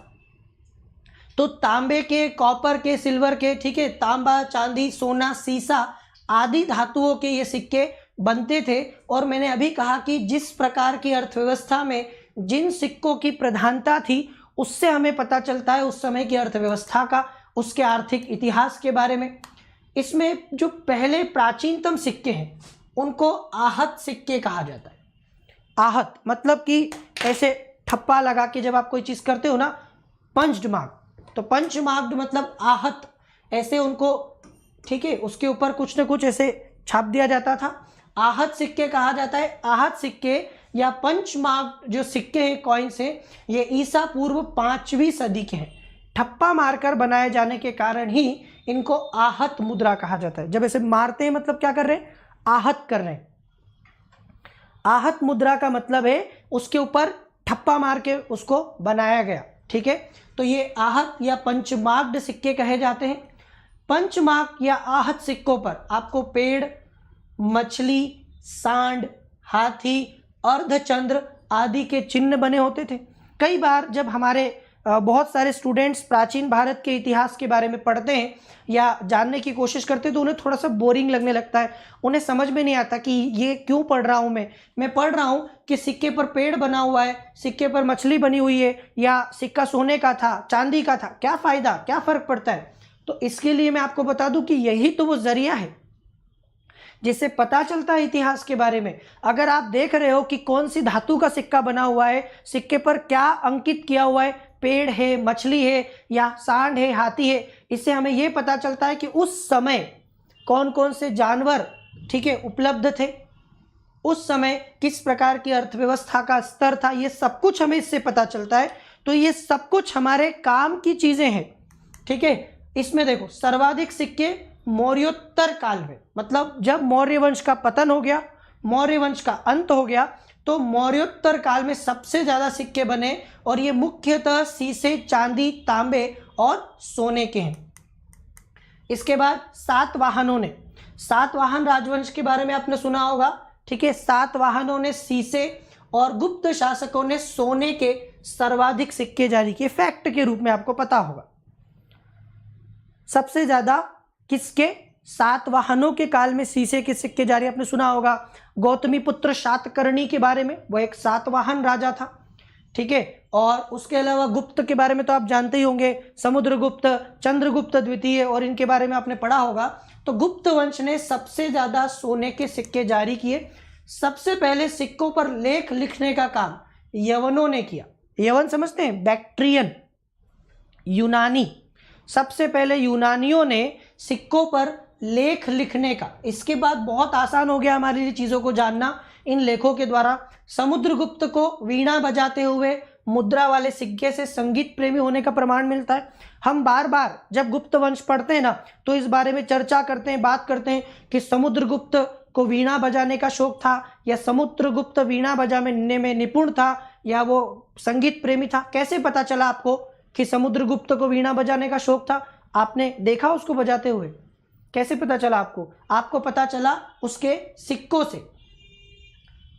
तो तांबे के, कॉपर के, सिल्वर के, ठीक है, तांबा, चांदी, सोना, सीसा आदि धातुओं के ये सिक्के बनते थे। और मैंने अभी कहा कि जिस प्रकार की अर्थव्यवस्था में जिन सिक्कों की प्रधानता थी उससे हमें पता चलता है उस समय की अर्थव्यवस्था का, उसके आर्थिक इतिहास के बारे में। इसमें जो पहले प्राचीनतम सिक्के हैं उनको आहत सिक्के कहा जाता है। आहत मतलब कि ऐसे ठप्पा लगा के जब आप कोई चीज़ करते हो ना, पंच्ड मार्क, तो पंच मार्क्ड मतलब आहत, ऐसे उनको, ठीक है, उसके ऊपर कुछ न कुछ ऐसे छाप दिया जाता था। आहत सिक्के कहा जाता है। आहत सिक्के या पंच मार्क जो सिक्के हैं, कॉइन्स हैं, ये ईसा पूर्व 5वीं सदी के हैं। ठप्पा मारकर बनाए जाने के कारण ही इनको आहत मुद्रा कहा जाता है। जब ऐसे मारते हैं मतलब क्या कर रहे हैं? आहत कर रहे हैं। आहत मुद्रा का मतलब है उसके ऊपर ठप्पा मार के उसको बनाया गया, ठीक है। तो ये आहत या पंचमार्क्ड सिक्के कहे जाते हैं। पंचमार्क या आहत सिक्कों पर आपको पेड़, मछली, सांड, हाथी, अर्धचंद्र आदि के चिन्ह बने होते थे। कई बार जब हमारे बहुत सारे स्टूडेंट्स प्राचीन भारत के इतिहास के बारे में पढ़ते हैं या जानने की कोशिश करते हैं तो उन्हें थोड़ा सा बोरिंग लगने लगता है। उन्हें समझ में नहीं आता कि ये क्यों पढ़ रहा हूँ मैं पढ़ रहा हूँ कि सिक्के पर पेड़ बना हुआ है, सिक्के पर मछली बनी हुई है, या सिक्का सोने का था, चांदी का था, क्या फ़ायदा, क्या फ़र्क पड़ता है। तो इसके लिए मैं आपको बता दूं कि यही तो वो जरिया है जिससे पता चलता है इतिहास के बारे में। अगर आप देख रहे हो कि कौन सी धातु का सिक्का बना हुआ है, सिक्के पर क्या अंकित किया हुआ है, पेड़ है, मछली है या सांड है, हाथी है, इससे हमें यह पता चलता है कि उस समय कौन कौन से जानवर, ठीक है, उपलब्ध थे, उस समय किस प्रकार की अर्थव्यवस्था का स्तर था, ये सब कुछ हमें इससे पता चलता है। तो ये सब कुछ हमारे काम की चीजें हैं, ठीक है। इसमें देखो सर्वाधिक सिक्के मौर्योत्तर काल में, मतलब जब मौर्य वंश का पतन हो गया, मौर्य वंश का अंत हो गया, तो मौर्योत्तर काल में सबसे ज्यादा सिक्के बने और ये मुख्यतः सीसे, चांदी, तांबे और सोने के हैं। इसके बाद सातवाहनों ने, सातवाहन राजवंश के बारे में आपने सुना होगा, ठीक है। सातवाहनों ने सीसे और गुप्त शासकों ने सोने के सर्वाधिक सिक्के जारी किए, फैक्ट के रूप में आपको पता होगा। सबसे ज्यादा किसके? सातवाहनों के काल में सीसे के सिक्के जारी, आपने सुना होगा। गौतमी पुत्र शातकर्णी के बारे में, वो एक सातवाहन राजा था, ठीक है। और उसके अलावा गुप्त के बारे में तो आप जानते ही होंगे, समुद्रगुप्त, चंद्रगुप्त द्वितीय, और इनके बारे में आपने पढ़ा होगा। तो गुप्त वंश ने सबसे ज्यादा सोने के सिक्के जारी किए। सबसे पहले सिक्कों पर लेख लिखने का काम यवनों ने किया। यवन समझते हैं? बैक्ट्रियन, यूनानी। सबसे पहले यूनानियों ने सिक्कों पर लेख लिखने का, इसके बाद बहुत आसान हो गया हमारे लिए चीजों को जानना इन लेखों के द्वारा। समुद्रगुप्त को वीणा बजाते हुए मुद्रा वाले सिक्के से संगीत प्रेमी होने का प्रमाण मिलता है। हम बार बार जब गुप्त वंश पढ़ते हैं ना, तो इस बारे में चर्चा करते हैं, बात करते हैं कि समुद्रगुप्त को वीणा बजाने का शौक था, या समुद्रगुप्त वीणा बजाने में निपुण था, या वो संगीत प्रेमी था। कैसे पता चला आपको कि समुद्रगुप्त को वीणा बजाने का शौक था? आपने देखा उसको बजाते हुए? कैसे पता चला आपको? आपको पता चला उसके सिक्कों से,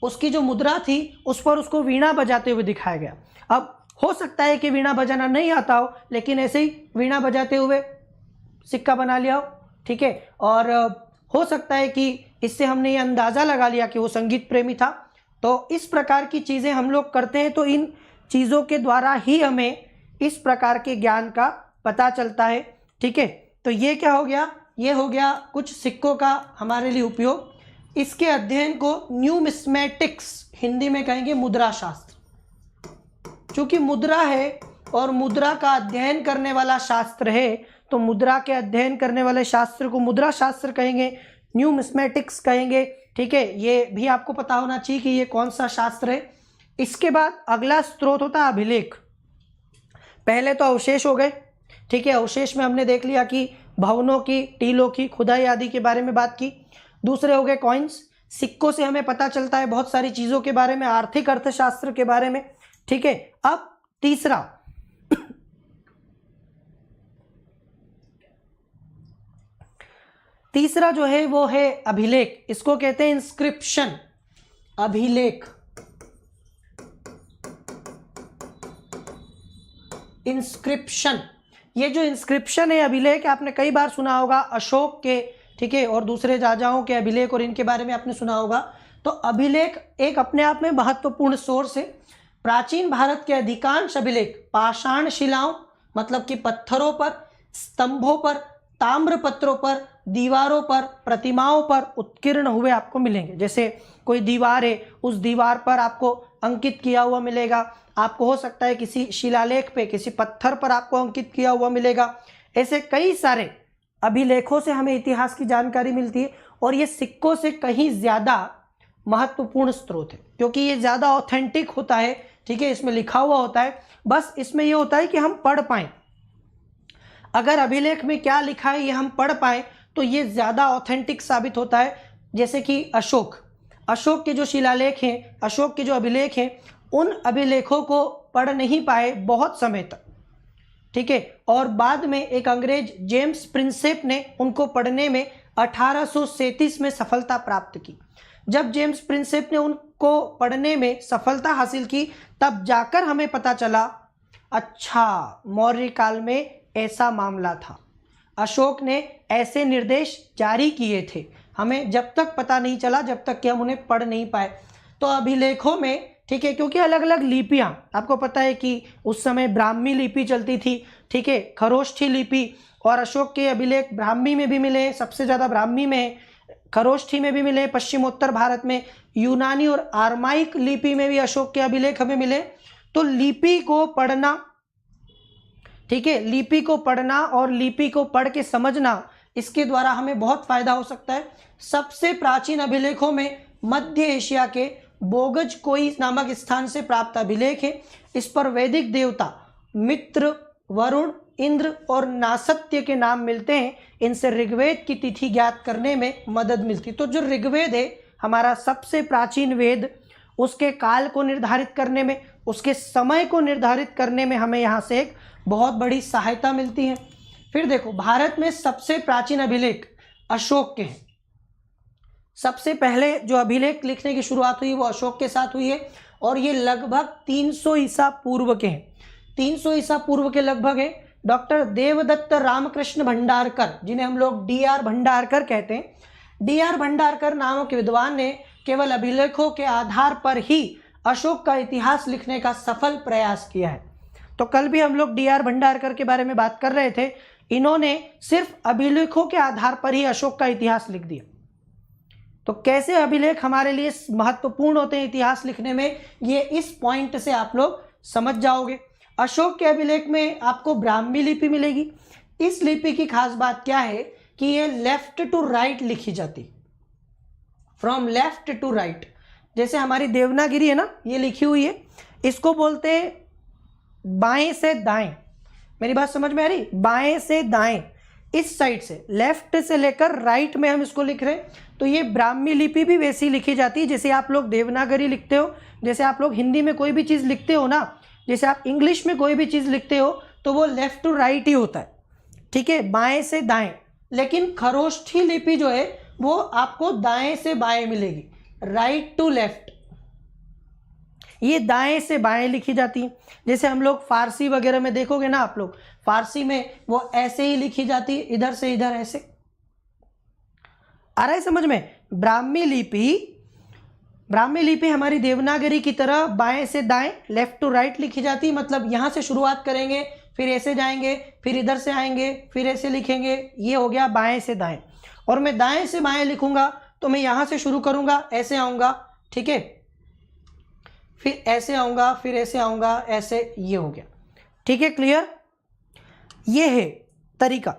उसकी जो मुद्रा थी उस पर उसको वीणा बजाते हुए दिखाया गया। अब हो सकता है कि वीणा बजाना नहीं आता हो, लेकिन ऐसे ही वीणा बजाते हुए सिक्का बना लिया हो, ठीक है। और हो सकता है कि इससे हमने ये अंदाजा लगा लिया कि वो संगीत प्रेमी था। तो इस प्रकार की चीजें हम लोग करते हैं, तो इन चीजों के द्वारा ही हमें इस प्रकार के ज्ञान का पता चलता है, ठीक है। तो ये क्या हो गया? ये हो गया कुछ सिक्कों का हमारे लिए उपयोग। इसके अध्ययन को न्यूमिस्मेटिक्स, हिंदी में कहेंगे मुद्रा शास्त्र। चूंकि मुद्रा है और मुद्रा का अध्ययन करने वाला शास्त्र है, तो मुद्रा के अध्ययन करने वाले शास्त्र को मुद्रा शास्त्र कहेंगे, न्यूमिस्मेटिक्स कहेंगे, ठीक है। ये भी आपको पता होना चाहिए कि ये कौन सा शास्त्र है। इसके बाद अगला स्रोत होता है अभिलेख। पहले तो अवशेष हो गए, ठीक है। अवशेष में हमने देख लिया कि भवनों की, टीलों की खुदाई आदि के बारे में बात की। दूसरे हो गए कॉइन्स। सिक्कों से हमें पता चलता है बहुत सारी चीजों के बारे में, आर्थिक अर्थशास्त्र के बारे में, ठीक है। अब तीसरा जो है वो है अभिलेख। इसको कहते हैं इंस्क्रिप्शन, अभिलेख, इंस्क्रिप्शन। ये जो इंस्क्रिप्शन है, अभिलेख, आपने कई बार सुना होगा अशोक के, ठीक है, और दूसरे राजाओं के अभिलेख, और इनके बारे में आपने सुना होगा। तो अभिलेख एक अपने आप में महत्वपूर्ण सोर्स है। प्राचीन भारत के अधिकांश अभिलेख पाषाण शिलाओं, मतलब कि पत्थरों पर, स्तंभों पर, ताम्र पत्रों पर, दीवारों पर, प्रतिमाओं पर उत्कीर्ण हुए आपको मिलेंगे। जैसे कोई दीवार है, उस दीवार पर आपको अंकित किया हुआ मिलेगा। आपको हो सकता है किसी शिलालेख पे, किसी पत्थर पर आपको अंकित किया हुआ मिलेगा। ऐसे कई सारे अभिलेखों से हमें इतिहास की जानकारी मिलती है, और ये सिक्कों से कहीं ज्यादा महत्वपूर्ण स्रोत है, क्योंकि ये ज्यादा ऑथेंटिक होता है, ठीक है। इसमें लिखा हुआ होता है, बस इसमें ये होता है कि हम पढ़ पाएं। अगर अभिलेख में क्या लिखा है ये हम पढ़ पाए तो ये ज्यादा ऑथेंटिक साबित होता है। जैसे कि अशोक के जो शिलालेख हैं, अशोक के जो अभिलेख हैं, उन अभिलेखों को पढ़ नहीं पाए बहुत समय तक, ठीक है। और बाद में एक अंग्रेज जेम्स प्रिंसेप ने उनको पढ़ने में 1837 में सफलता प्राप्त की। जब जेम्स प्रिंसेप ने उनको पढ़ने में सफलता हासिल की, तब जाकर हमें पता चला, अच्छा, मौर्य काल में ऐसा मामला था, अशोक ने ऐसे निर्देश जारी किए थे। हमें जब तक पता नहीं चला, जब तक कि हम उन्हें पढ़ नहीं पाए। तो अभिलेखों में, ठीक है, क्योंकि अलग अलग लिपियां, आपको पता है कि उस समय ब्राह्मी लिपि चलती थी, ठीक है, खरोष्ठी लिपि, और अशोक के अभिलेख ब्राह्मी में भी मिले, सबसे ज़्यादा ब्राह्मी में, खरोष्ठी में भी मिले, पश्चिमोत्तर भारत में यूनानी और आरमाइक लिपि में भी अशोक के अभिलेख हमें मिले। तो लिपि को पढ़ना, ठीक है, लिपि को पढ़ना और लिपि को पढ़ के समझना, इसके द्वारा हमें बहुत फायदा हो सकता है। सबसे प्राचीन अभिलेखों में मध्य एशिया के बोगज कोई नामक स्थान से प्राप्त अभिलेख है। इस पर वैदिक देवता मित्र, वरुण, इंद्र और नासत्य के नाम मिलते हैं। इनसे ऋग्वेद की तिथि ज्ञात करने में मदद मिलती। तो जो ऋग्वेद है हमारा सबसे प्राचीन वेद, उसके काल को निर्धारित करने में, उसके समय को निर्धारित करने में हमें यहाँ से एक बहुत बड़ी सहायता मिलती है। फिर देखो, भारत में सबसे प्राचीन अभिलेख अशोक के हैं। सबसे पहले जो अभिलेख लिखने की शुरुआत हुई वो अशोक के साथ हुई है, और ये लगभग 300 ईसा पूर्व के हैं। 300 ईसा पूर्व के लगभग है। डॉक्टर देवदत्त रामकृष्ण भंडारकर, जिन्हें हम लोग DR भंडारकर कहते हैं, DR भंडारकर नामक विद्वान ने केवल अभिलेखों के आधार पर ही अशोक का इतिहास लिखने का सफल प्रयास किया है। तो कल भी हम लोग DR भंडारकर के बारे में बात कर रहे थे। इन्होंने सिर्फ अभिलेखों के आधार पर ही अशोक का इतिहास लिख दिया। तो कैसे अभिलेख हमारे लिए महत्वपूर्ण होते हैं इतिहास लिखने में, ये इस पॉइंट से आप लोग समझ जाओगे। अशोक के अभिलेख में आपको ब्राह्मी लिपि मिलेगी। इस लिपि की खास बात क्या है कि ये लेफ्ट टू राइट लिखी जाती, फ्रॉम लेफ्ट टू राइट। जैसे हमारी देवनागरी है ना, ये लिखी हुई है, इसको बोलते हैं बाएं से दाएं। मेरी बात समझ में आ रही? बाएं से दाएं, इस साइड से, लेफ्ट से लेकर राइट में हम इसको लिख रहे हैं। तो ये ब्राह्मी लिपि भी वैसी लिखी जाती है जैसे आप लोग देवनागरी लिखते हो, जैसे आप लोग हिंदी में कोई भी चीज़ लिखते हो ना, जैसे आप इंग्लिश में कोई भी चीज़ लिखते हो तो वो लेफ्ट टू राइट ही होता है, ठीक है, बाएं से दाएं। लेकिन खरोष्ठी लिपि जो है वो आपको दाएं से बाएं मिलेगी, राइट टू लेफ्ट। ये दाएं से बाएं लिखी जाती है। जैसे हम लोग फारसी वगैरह में देखोगे ना, आप लोग फारसी में वो ऐसे ही लिखी जाती है, इधर से इधर ऐसे। आ रहा है समझ में? ब्राह्मी लिपि हमारी देवनागरी की तरह बाएं से दाएं, लेफ्ट टू राइट लिखी जाती है। मतलब यहां से शुरुआत करेंगे, फिर ऐसे जाएंगे, फिर इधर से आएंगे, फिर ऐसे लिखेंगे। ये हो गया बाएं से दाएं। और मैं दाएं से बाएं लिखूंगा तो मैं यहां से शुरू करूंगा, ऐसे आऊंगा, ठीक है, फिर ऐसे आऊंगा, फिर ऐसे आऊंगा, ऐसे। ये हो गया, ठीक है, क्लियर? ये है तरीका।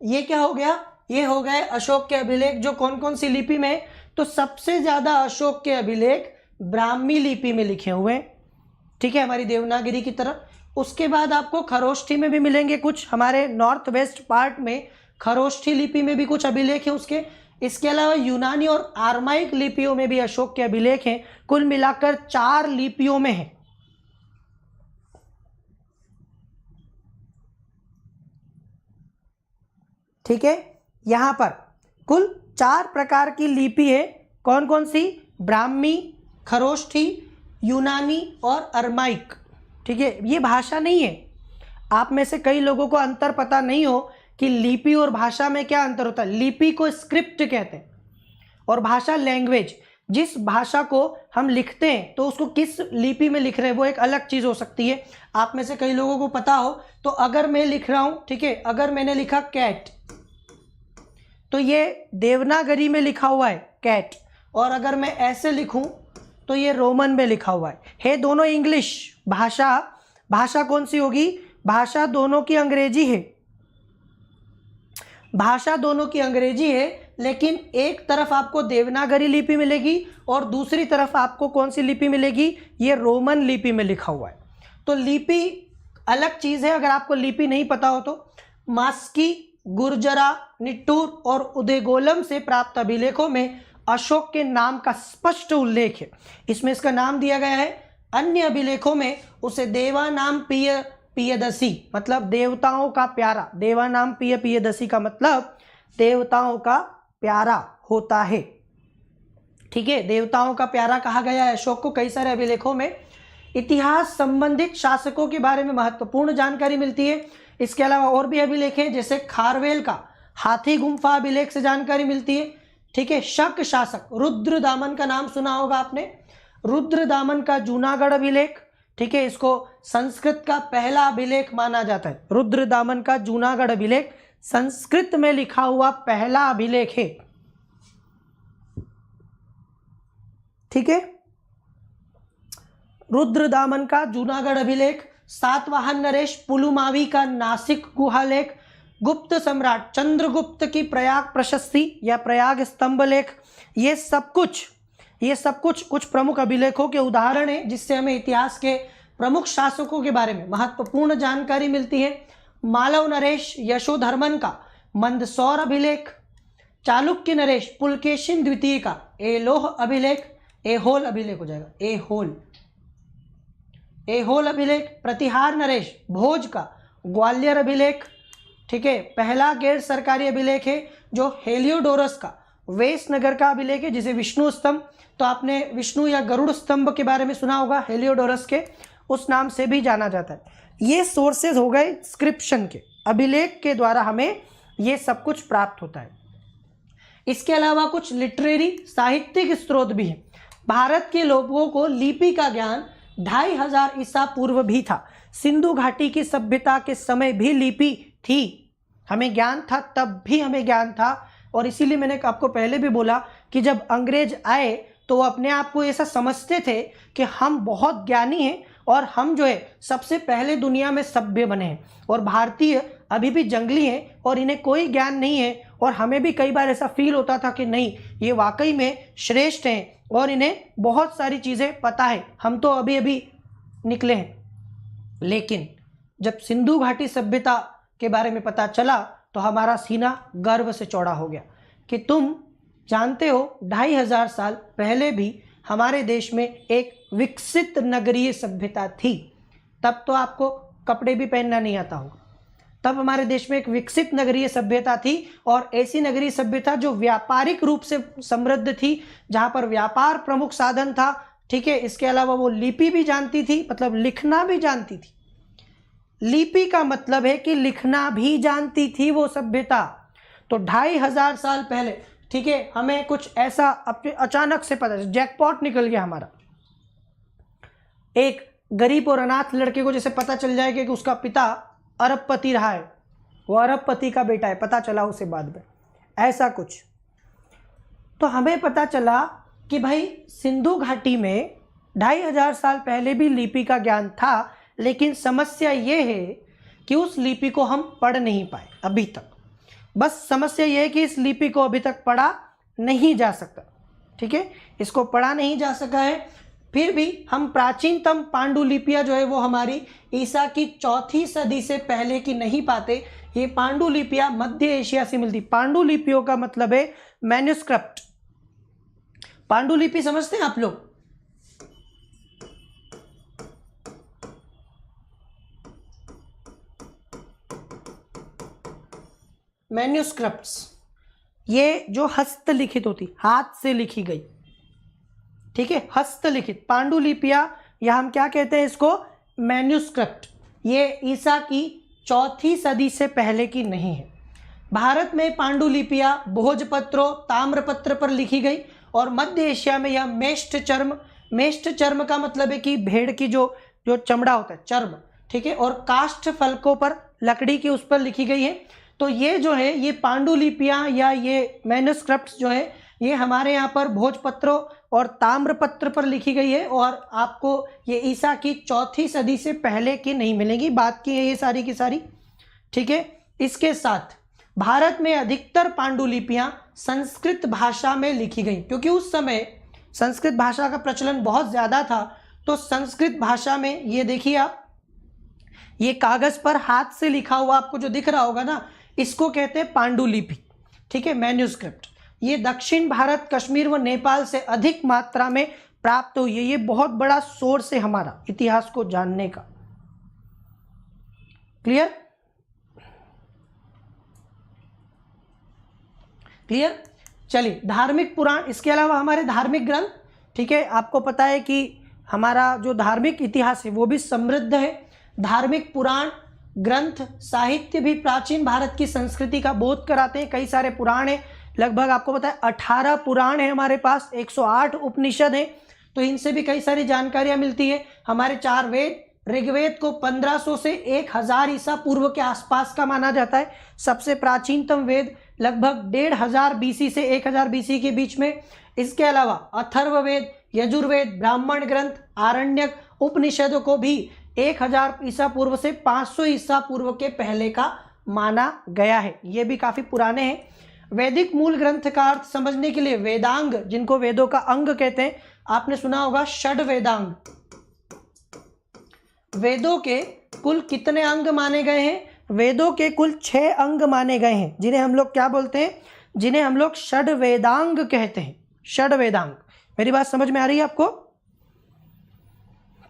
ये क्या हो गया? ये हो गए अशोक के अभिलेख, जो कौन कौन सी लिपि में? तो सबसे ज्यादा अशोक के अभिलेख ब्राह्मी लिपि में लिखे हुए, ठीक है, हमारी देवनागरी की तरह। उसके बाद आपको खरोष्ठी में भी मिलेंगे कुछ, हमारे नॉर्थ वेस्ट पार्ट में खरोष्ठी लिपि में भी कुछ अभिलेख हैं उसके। इसके अलावा यूनानी और आरमाइक लिपियों में भी अशोक के अभिलेख हैं। कुल मिलाकर 4 लिपियों में है। ठीक है, यहां पर कुल 4 प्रकार की लिपि है। कौन कौन सी? ब्राह्मी, खरोष्ठी, यूनानी और अरमाइक। ठीक है, ये भाषा नहीं है। आप में से कई लोगों को अंतर पता नहीं हो कि लिपि और भाषा में क्या अंतर होता है। लिपि को स्क्रिप्ट कहते हैं और भाषा लैंग्वेज। जिस भाषा को हम लिखते हैं तो उसको किस लिपि में लिख रहे हैं वो एक अलग चीज़ हो सकती है। आप में से कई लोगों को पता हो तो अगर मैं लिख रहा हूँ, ठीक है, अगर मैंने लिखा कैट तो ये देवनागरी में लिखा हुआ है कैट, और अगर मैं ऐसे लिखूं तो ये रोमन में लिखा हुआ है दोनों इंग्लिश भाषा। भाषा कौन सी होगी? भाषा दोनों की अंग्रेजी है, भाषा दोनों की अंग्रेजी है, लेकिन एक तरफ आपको देवनागरी लिपि मिलेगी और दूसरी तरफ आपको कौन सी लिपि मिलेगी? ये रोमन लिपि में लिखा हुआ है। तो लिपि अलग चीज़ है। अगर आपको लिपि नहीं पता हो तो मास्की, गुर्जरा, निट्टूर और उदयगोलम से प्राप्त अभिलेखों में अशोक के नाम का स्पष्ट उल्लेख है। इसमें इसका नाम दिया गया है। अन्य अभिलेखों में उसे देवा नाम पियदसी, मतलब देवताओं का प्यारा। देवा नाम पियदसी का मतलब देवताओं का प्यारा होता है। ठीक है, देवताओं का प्यारा कहा गया है अशोक को कई सारे अभिलेखों में। इतिहास संबंधित शासकों के बारे में महत्वपूर्ण जानकारी मिलती है। इसके अलावा और भी अभिलेख हैं, जैसे खारवेल का हाथी गुम्फा अभिलेख से जानकारी मिलती है। ठीक है, शक शासक रुद्रदामन का नाम सुना होगा आपने, रुद्रदामन का जूनागढ़ अभिलेख। ठीक है, इसको संस्कृत का पहला अभिलेख माना जाता है। रुद्रदामन का जूनागढ़ अभिलेख संस्कृत में लिखा हुआ पहला अभिलेख है। ठीक है, रुद्रदामन का जूनागढ़ अभिलेख। सातवाहन नरेश पुलुमावी का नासिक गुहालेख, गुप्त सम्राट चंद्रगुप्त की प्रयाग प्रशस्ति या प्रयाग स्तंभ लेख, ये सब कुछ कुछ प्रमुख अभिलेखों के उदाहरण हैं जिससे हमें इतिहास के प्रमुख शासकों के बारे में महत्वपूर्ण जानकारी मिलती है। मालव नरेश यशोधर्मन का मंदसौर अभिलेख, चालुक्य नरेश पुलकेशिन द्वितीय का एलोह अभिलेख, एहोल अभिलेख हो जाएगा, एहोल अभिलेख, प्रतिहार नरेश भोज का ग्वालियर अभिलेख। ठीक है, पहला गैर सरकारी अभिलेख है जो हेलियोडोरस का वेसनगर का अभिलेख है, जिसे विष्णु स्तंभ, तो आपने विष्णु या गरुड़ स्तंभ के बारे में सुना होगा, हेलियोडोरस के उस नाम से भी जाना जाता है। ये सोर्सेज हो गए स्क्रिप्शन के, अभिलेख के द्वारा हमें ये सब कुछ प्राप्त होता है। इसके अलावा कुछ लिटरेरी साहित्यिक स्रोत भी हैं। भारत के लोगों को लिपि का ज्ञान 2500 ईसा पूर्व भी था। सिंधु घाटी की सभ्यता के समय भी लिपि थी, हमें ज्ञान था, तब भी हमें ज्ञान था। और इसीलिए मैंने आपको पहले भी बोला कि जब अंग्रेज आए तो वो अपने आप को ऐसा समझते थे कि हम बहुत ज्ञानी हैं और हम जो है सबसे पहले दुनिया में सभ्य बने हैं, और भारतीय अभी भी जंगली हैं और इन्हें कोई ज्ञान नहीं है। और हमें भी कई बार ऐसा फील होता था कि नहीं, ये वाकई में श्रेष्ठ हैं और इन्हें बहुत सारी चीज़ें पता है, हम तो अभी अभी निकले हैं। लेकिन जब सिंधु घाटी सभ्यता के बारे में पता चला तो हमारा सीना गर्व से चौड़ा हो गया कि तुम जानते हो 2500 साल पहले भी हमारे देश में एक विकसित नगरीय सभ्यता थी। तब तो आपको कपड़े भी पहनना नहीं आता होगा, तब हमारे देश में एक विकसित नगरीय सभ्यता थी, और ऐसी नगरीय सभ्यता जो व्यापारिक रूप से समृद्ध थी, जहाँ पर व्यापार प्रमुख साधन था। ठीक है, इसके अलावा वो लिपि भी जानती थी, मतलब लिखना भी जानती थी। लिपि का मतलब है कि लिखना भी जानती थी वो सभ्यता। तो 2500 साल पहले, ठीक है, हमें कुछ ऐसा अचानक से पता, जैकपॉट निकल गया हमारा। एक गरीब और अनाथ लड़के को जैसे पता चल जाएगा कि उसका पिता अरबपति रहा है, वो अरबपति का बेटा है, पता चला उसे बाद में, ऐसा कुछ। तो हमें पता चला कि भाई सिंधु घाटी में 2500 साल पहले भी लिपि का ज्ञान था, लेकिन समस्या ये है कि उस लिपि को हम पढ़ नहीं पाए अभी तक। बस समस्या ये है कि इस लिपि को अभी तक पढ़ा नहीं जा सकता। ठीक है, इसको पढ़ा नहीं जा सका है। फिर भी हम प्राचीनतम पांडुलिपियाँ जो है वो हमारी ईसा की 4वीं सदी से पहले की नहीं पाते। ये पांडुलिपियाँ मध्य एशिया से मिलती। पांडुलिपियों का मतलब है मैन्युस्क्रिप्ट। पांडुलिपि समझते हैं आप लोग? मैन्युस्क्रिप्ट्स, ये जो हस्तलिखित होती, हाथ से लिखी गई, ठीक है, हस्तलिखित पांडुलिपियाँ, या हम क्या कहते हैं इसको, मैन्युस्क्रिप्ट। ये ईसा की 4वीं सदी से पहले की नहीं है। भारत में पांडुलिपियाँ भोजपत्रों, ताम्रपत्र पर लिखी गई, और मध्य एशिया में यह मेष्ठ चर्म का मतलब है कि भेड़ की जो चमड़ा होता है, चर्म, ठीक है, और काष्ठ फलकों पर, लकड़ी की उस पर लिखी गई है। तो ये जो है, ये पांडुलिपियाँ या ये मैन्युस्क्रिप्ट्स जो है, ये हमारे यहाँ पर भोजपत्रों और ताम्रपत्र पर लिखी गई है, और आपको ये ईसा की 4वीं सदी से पहले की नहीं मिलेगी। बात की है ये सारी की सारी, ठीक है। इसके साथ भारत में अधिकतर पांडुलिपियाँ संस्कृत भाषा में लिखी गई, क्योंकि उस समय संस्कृत भाषा का प्रचलन बहुत ज़्यादा था। तो संस्कृत भाषा में ये देखिए आप, ये कागज़ पर हाथ से लिखा हुआ आपको जो दिख रहा होगा ना, इसको कहते हैं पांडुलिपि, ठीक है, मैन्युस्क्रिप्ट। ये दक्षिण भारत, कश्मीर व नेपाल से अधिक मात्रा में प्राप्त हुई है। ये बहुत बड़ा सोर्स है हमारा इतिहास को जानने का। क्लियर? क्लियर? चलिए, धार्मिक पुराण, इसके अलावा हमारे धार्मिक ग्रंथ, ठीक है, आपको पता है कि हमारा जो धार्मिक इतिहास है वो भी समृद्ध है। धार्मिक पुराण ग्रंथ साहित्य भी प्राचीन भारत की संस्कृति का बोध कराते हैं। कई सारे पुराण हैं, लगभग आपको पता है 18 पुराण है हमारे पास, 108 उपनिषद हैं, तो इनसे भी कई सारी जानकारियां मिलती है। हमारे 4 वेद, ऋग्वेद को 1500 से 1000 ईसा पूर्व के आसपास का माना जाता है। सबसे प्राचीनतम वेद लगभग 1500 बीसी से 1000 बीसी के बीच में। इसके अलावा अथर्ववेद, यजुर्वेद, ब्राह्मण ग्रंथ, आरण्यक, उपनिषदों को भी 1000 ईसा पूर्व से 500 ईसा पूर्व के पहले का माना गया है। ये भी काफी पुराने हैं। वैदिक मूल ग्रंथ का अर्थ समझने के लिए वेदांग, जिनको वेदों का अंग कहते हैं, आपने सुना होगा षड वेदांग। वेदों के कुल कितने अंग माने गए हैं? वेदों के कुल 6 अंग माने गए हैं, जिन्हें हम लोग क्या बोलते हैं? जिन्हें हम लोग षड वेदांग कहते हैं। षड वेदांग, मेरी बात समझ में आ रही है आपको?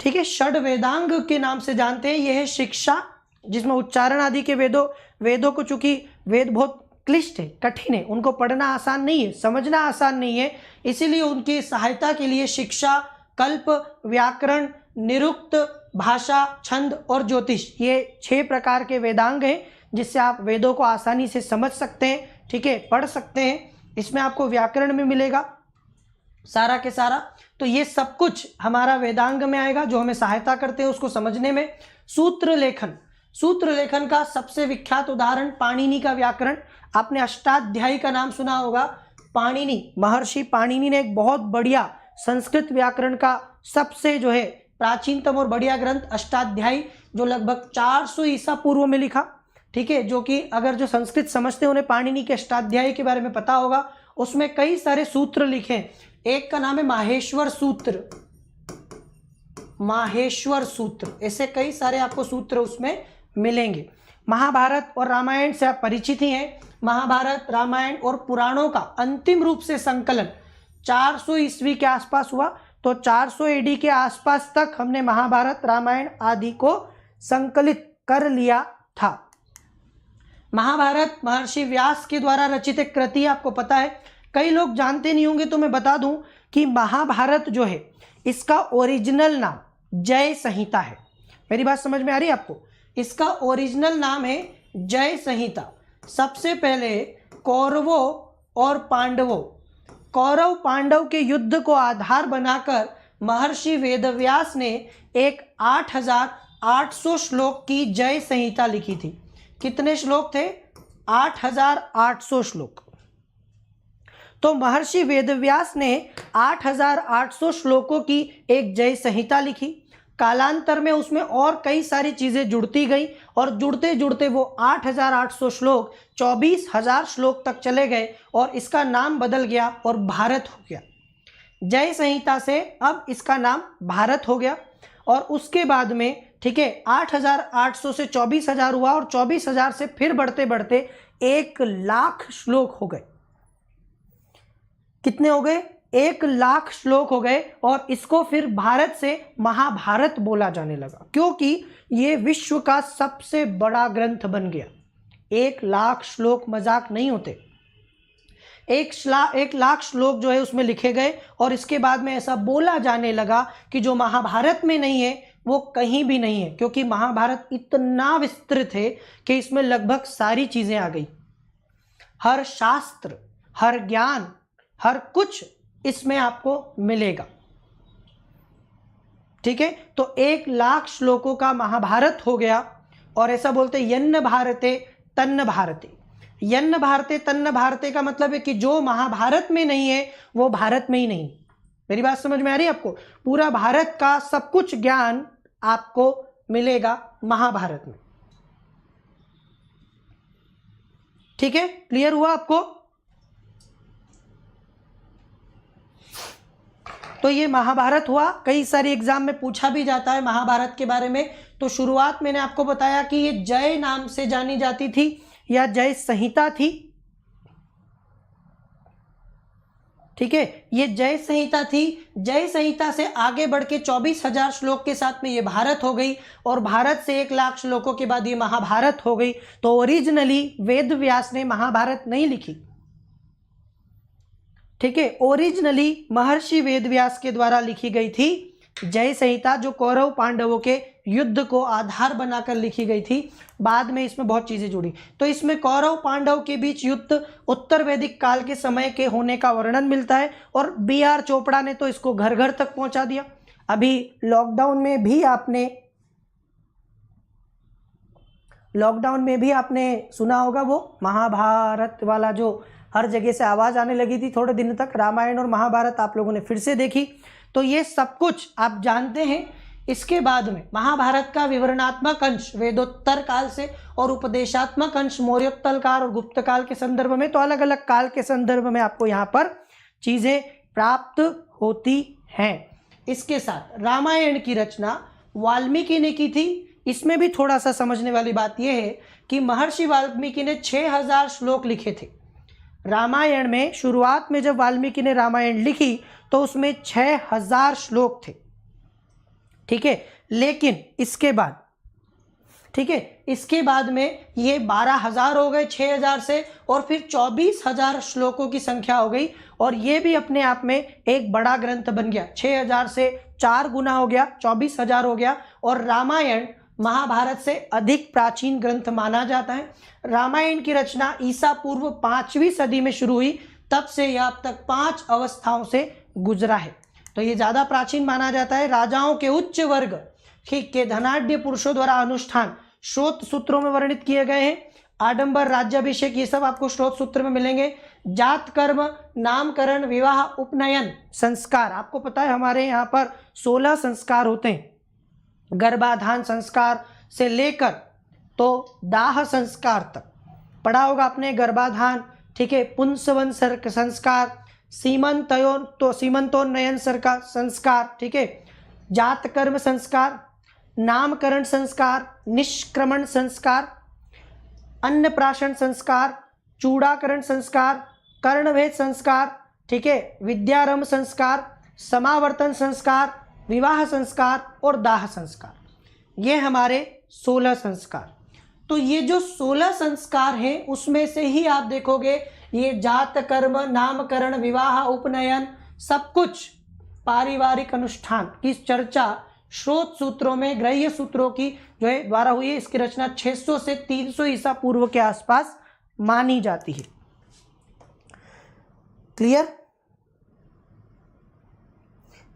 ठीक है, षड वेदांग के नाम से जानते हैं। यह है शिक्षा, जिसमें उच्चारण आदि के वेदों को, चूंकि वेद बहुत क्लिष्ट है, कठिन है, उनको पढ़ना आसान नहीं है, समझना आसान नहीं है, इसीलिए उनकी सहायता के लिए शिक्षा, कल्प, व्याकरण, निरुक्त, भाषा, छंद और ज्योतिष, ये 6 प्रकार के वेदांग हैं, जिससे आप वेदों को आसानी से समझ सकते हैं। ठीक है, पढ़ सकते हैं। इसमें आपको व्याकरण में मिलेगा सारा के सारा, तो ये सब कुछ हमारा वेदांग में आएगा, जो हमें सहायता करते हैं उसको समझने में। सूत्र लेखन का सबसे विख्यात उदाहरण पाणिनि का व्याकरण। आपने अष्टाध्यायी का नाम सुना होगा। पाणिनि, महर्षि पाणिनि ने एक बहुत बढ़िया संस्कृत व्याकरण का सबसे जो है प्राचीनतम और बढ़िया ग्रंथ अष्टाध्यायी, जो लगभग 400 ईसा पूर्व में लिखा। ठीक है, जो कि अगर जो संस्कृत समझते हैं उन्हें पाणिनि के अष्टाध्यायी के बारे में पता होगा। उसमें कई सारे सूत्र लिखे हैं। एक का नाम है माहेश्वर सूत्र, ऐसे कई सारे आपको सूत्र उसमें मिलेंगे। महाभारत और रामायण से आप परिचित ही हैं। महाभारत, रामायण और पुराणों का अंतिम रूप से संकलन 400 ईस्वी के आसपास हुआ। तो 400 एडी के आसपास तक हमने महाभारत, रामायण आदि को संकलित कर लिया था। महाभारत महर्षि व्यास के द्वारा रचित एक कृति, आपको पता है, कई लोग जानते नहीं होंगे तो मैं बता दूं कि महाभारत जो है इसका ओरिजिनल नाम जय संहिता है। मेरी बात समझ में आ रही है आपको? इसका ओरिजिनल नाम है जय संहिता। सबसे पहले कौरव पांडव के युद्ध को आधार बनाकर महर्षि वेदव्यास ने एक 8800 श्लोक की जय संहिता लिखी थी। कितने श्लोक थे? 8800 श्लोक। तो महर्षि वेदव्यास ने 8800 श्लोकों की एक जय संहिता लिखी। कालांतर में उसमें और कई सारी चीजें जुड़ती गई और जुड़ते जुड़ते वो 8800 श्लोक 24000 श्लोक तक चले गए और इसका नाम बदल गया और भारत हो गया। जय संहिता से अब इसका नाम भारत हो गया। और उसके बाद में, ठीक है, 8800 से 24000 हुआ और 24000 से फिर बढ़ते बढ़ते 1,00,000 श्लोक हो गए। कितने हो गए? 1,00,000 श्लोक हो गए और इसको फिर भारत से महाभारत बोला जाने लगा, क्योंकि ये विश्व का सबसे बड़ा ग्रंथ बन गया। 1,00,000 श्लोक मजाक नहीं होते। 1,00,000 श्लोक जो है उसमें लिखे गए और इसके बाद में ऐसा बोला जाने लगा कि जो महाभारत में नहीं है वो कहीं भी नहीं है, क्योंकि महाभारत इतना विस्तृत है कि इसमें लगभग सारी चीजें आ गई। हर शास्त्र, हर ज्ञान, हर कुछ इसमें आपको मिलेगा। ठीक है, तो 1,00,000 श्लोकों का महाभारत हो गया। और ऐसा बोलते यन्न भारते तन्न भारते। यन्न भारते तन्न भारते का मतलब है कि जो महाभारत में नहीं है वो भारत में ही नहीं। मेरी बात समझ में आ रही है आपको? पूरा भारत का सब कुछ ज्ञान आपको मिलेगा महाभारत में। ठीक है, क्लियर हुआ आपको? तो ये महाभारत हुआ। कई सारे एग्जाम में पूछा भी जाता है महाभारत के बारे में। तो शुरुआत मैंने आपको बताया कि ये जय नाम से जानी जाती थी या जय संहिता थी। ठीक है, ये जय संहिता थी। जय संहिता से आगे बढ़ के 24,000 श्लोक के साथ में ये भारत हो गई और भारत से 1,00,000 श्लोकों के बाद ये महाभारत हो गई। तो ओरिजिनली वेद व्यास ने महाभारत नहीं लिखी। ठीक है, ओरिजिनली महर्षि वेदव्यास के द्वारा लिखी गई थी जय संहिता जो कौरव पांडवों के युद्ध को आधार बनाकर लिखी गई थी। बाद में इसमें बहुत चीजें जुड़ी, तो इसमें कौरव पांडव के बीच युद्ध उत्तर वैदिक काल के समय के होने का वर्णन मिलता है। और B.R. चोपड़ा ने तो इसको घर घर तक पहुंचा दिया। अभी लॉकडाउन में भी आपने सुना होगा वो महाभारत वाला, जो हर जगह से आवाज आने लगी थी थोड़े दिन तक, रामायण और महाभारत आप लोगों ने फिर से देखी। तो ये सब कुछ आप जानते हैं। इसके बाद में महाभारत का विवरणात्मक अंश वेदोत्तर काल से और उपदेशात्मक अंश मौर्योत्तर काल और गुप्त काल के संदर्भ में, तो अलग अलग काल के संदर्भ में आपको यहाँ पर चीजें प्राप्त होती हैं। इसके साथ रामायण की रचना वाल्मीकि ने की थी। इसमें भी थोड़ा सा समझने वाली बात यह है कि महर्षि वाल्मीकि ने 6000 श्लोक लिखे थे रामायण में। शुरुआत में जब वाल्मीकि ने रामायण लिखी तो उसमें 6000 श्लोक थे, ठीक है। लेकिन इसके बाद, ठीक है, इसके बाद में ये 12000 हो गए 6000 से, और फिर 24000 श्लोकों की संख्या हो गई, और ये भी अपने आप में एक बड़ा ग्रंथ बन गया। 6000 से 4 गुना हो गया, 24000 हो गया। और रामायण महाभारत से अधिक प्राचीन ग्रंथ माना जाता है। रामायण की रचना ईसा पूर्व 5वीं सदी में शुरू हुई, तब से यह अब तक 5 अवस्थाओं से गुजरा है। तो ये ज्यादा प्राचीन माना जाता है। राजाओं के उच्च वर्ग के धनाढ्य पुरुषों द्वारा अनुष्ठान स्रोत सूत्रों में वर्णित किए गए हैं। आडंबर, राज्याभिषेक, ये सब आपको स्रोत सूत्र में मिलेंगे। जात कर्म, नामकरण, विवाह, उपनयन, संस्कार, आपको पता है हमारे यहाँ पर 16 संस्कार होते हैं। गर्भाधान संस्कार से लेकर तो दाह संस्कार तक पढ़ा होगा आपने। गर्भाधान, ठीक है, पुंसवन संस्कार, सीमंतोन्नयन संस्कार, ठीक है, जात कर्म संस्कार, नामकरण संस्कार, निष्क्रमण संस्कार, अन्नप्राशन संस्कार, चूड़ाकरण संस्कार, कर्णभेद संस्कार, ठीक है, विद्यारंभ संस्कार, समावर्तन संस्कार, विवाह संस्कार और दाह संस्कार। ये हमारे 16 संस्कार। तो ये जो 16 संस्कार हैं उसमें से ही आप देखोगे ये जात कर्म, नामकरण, विवाह, उपनयन, सब कुछ पारिवारिक अनुष्ठान की चर्चा स्रोत सूत्रों में, ग्रह्य सूत्रों की जो है द्वारा हुई है। इसकी रचना 600 से 300 ईसा पूर्व के आसपास मानी जाती है। क्लियर?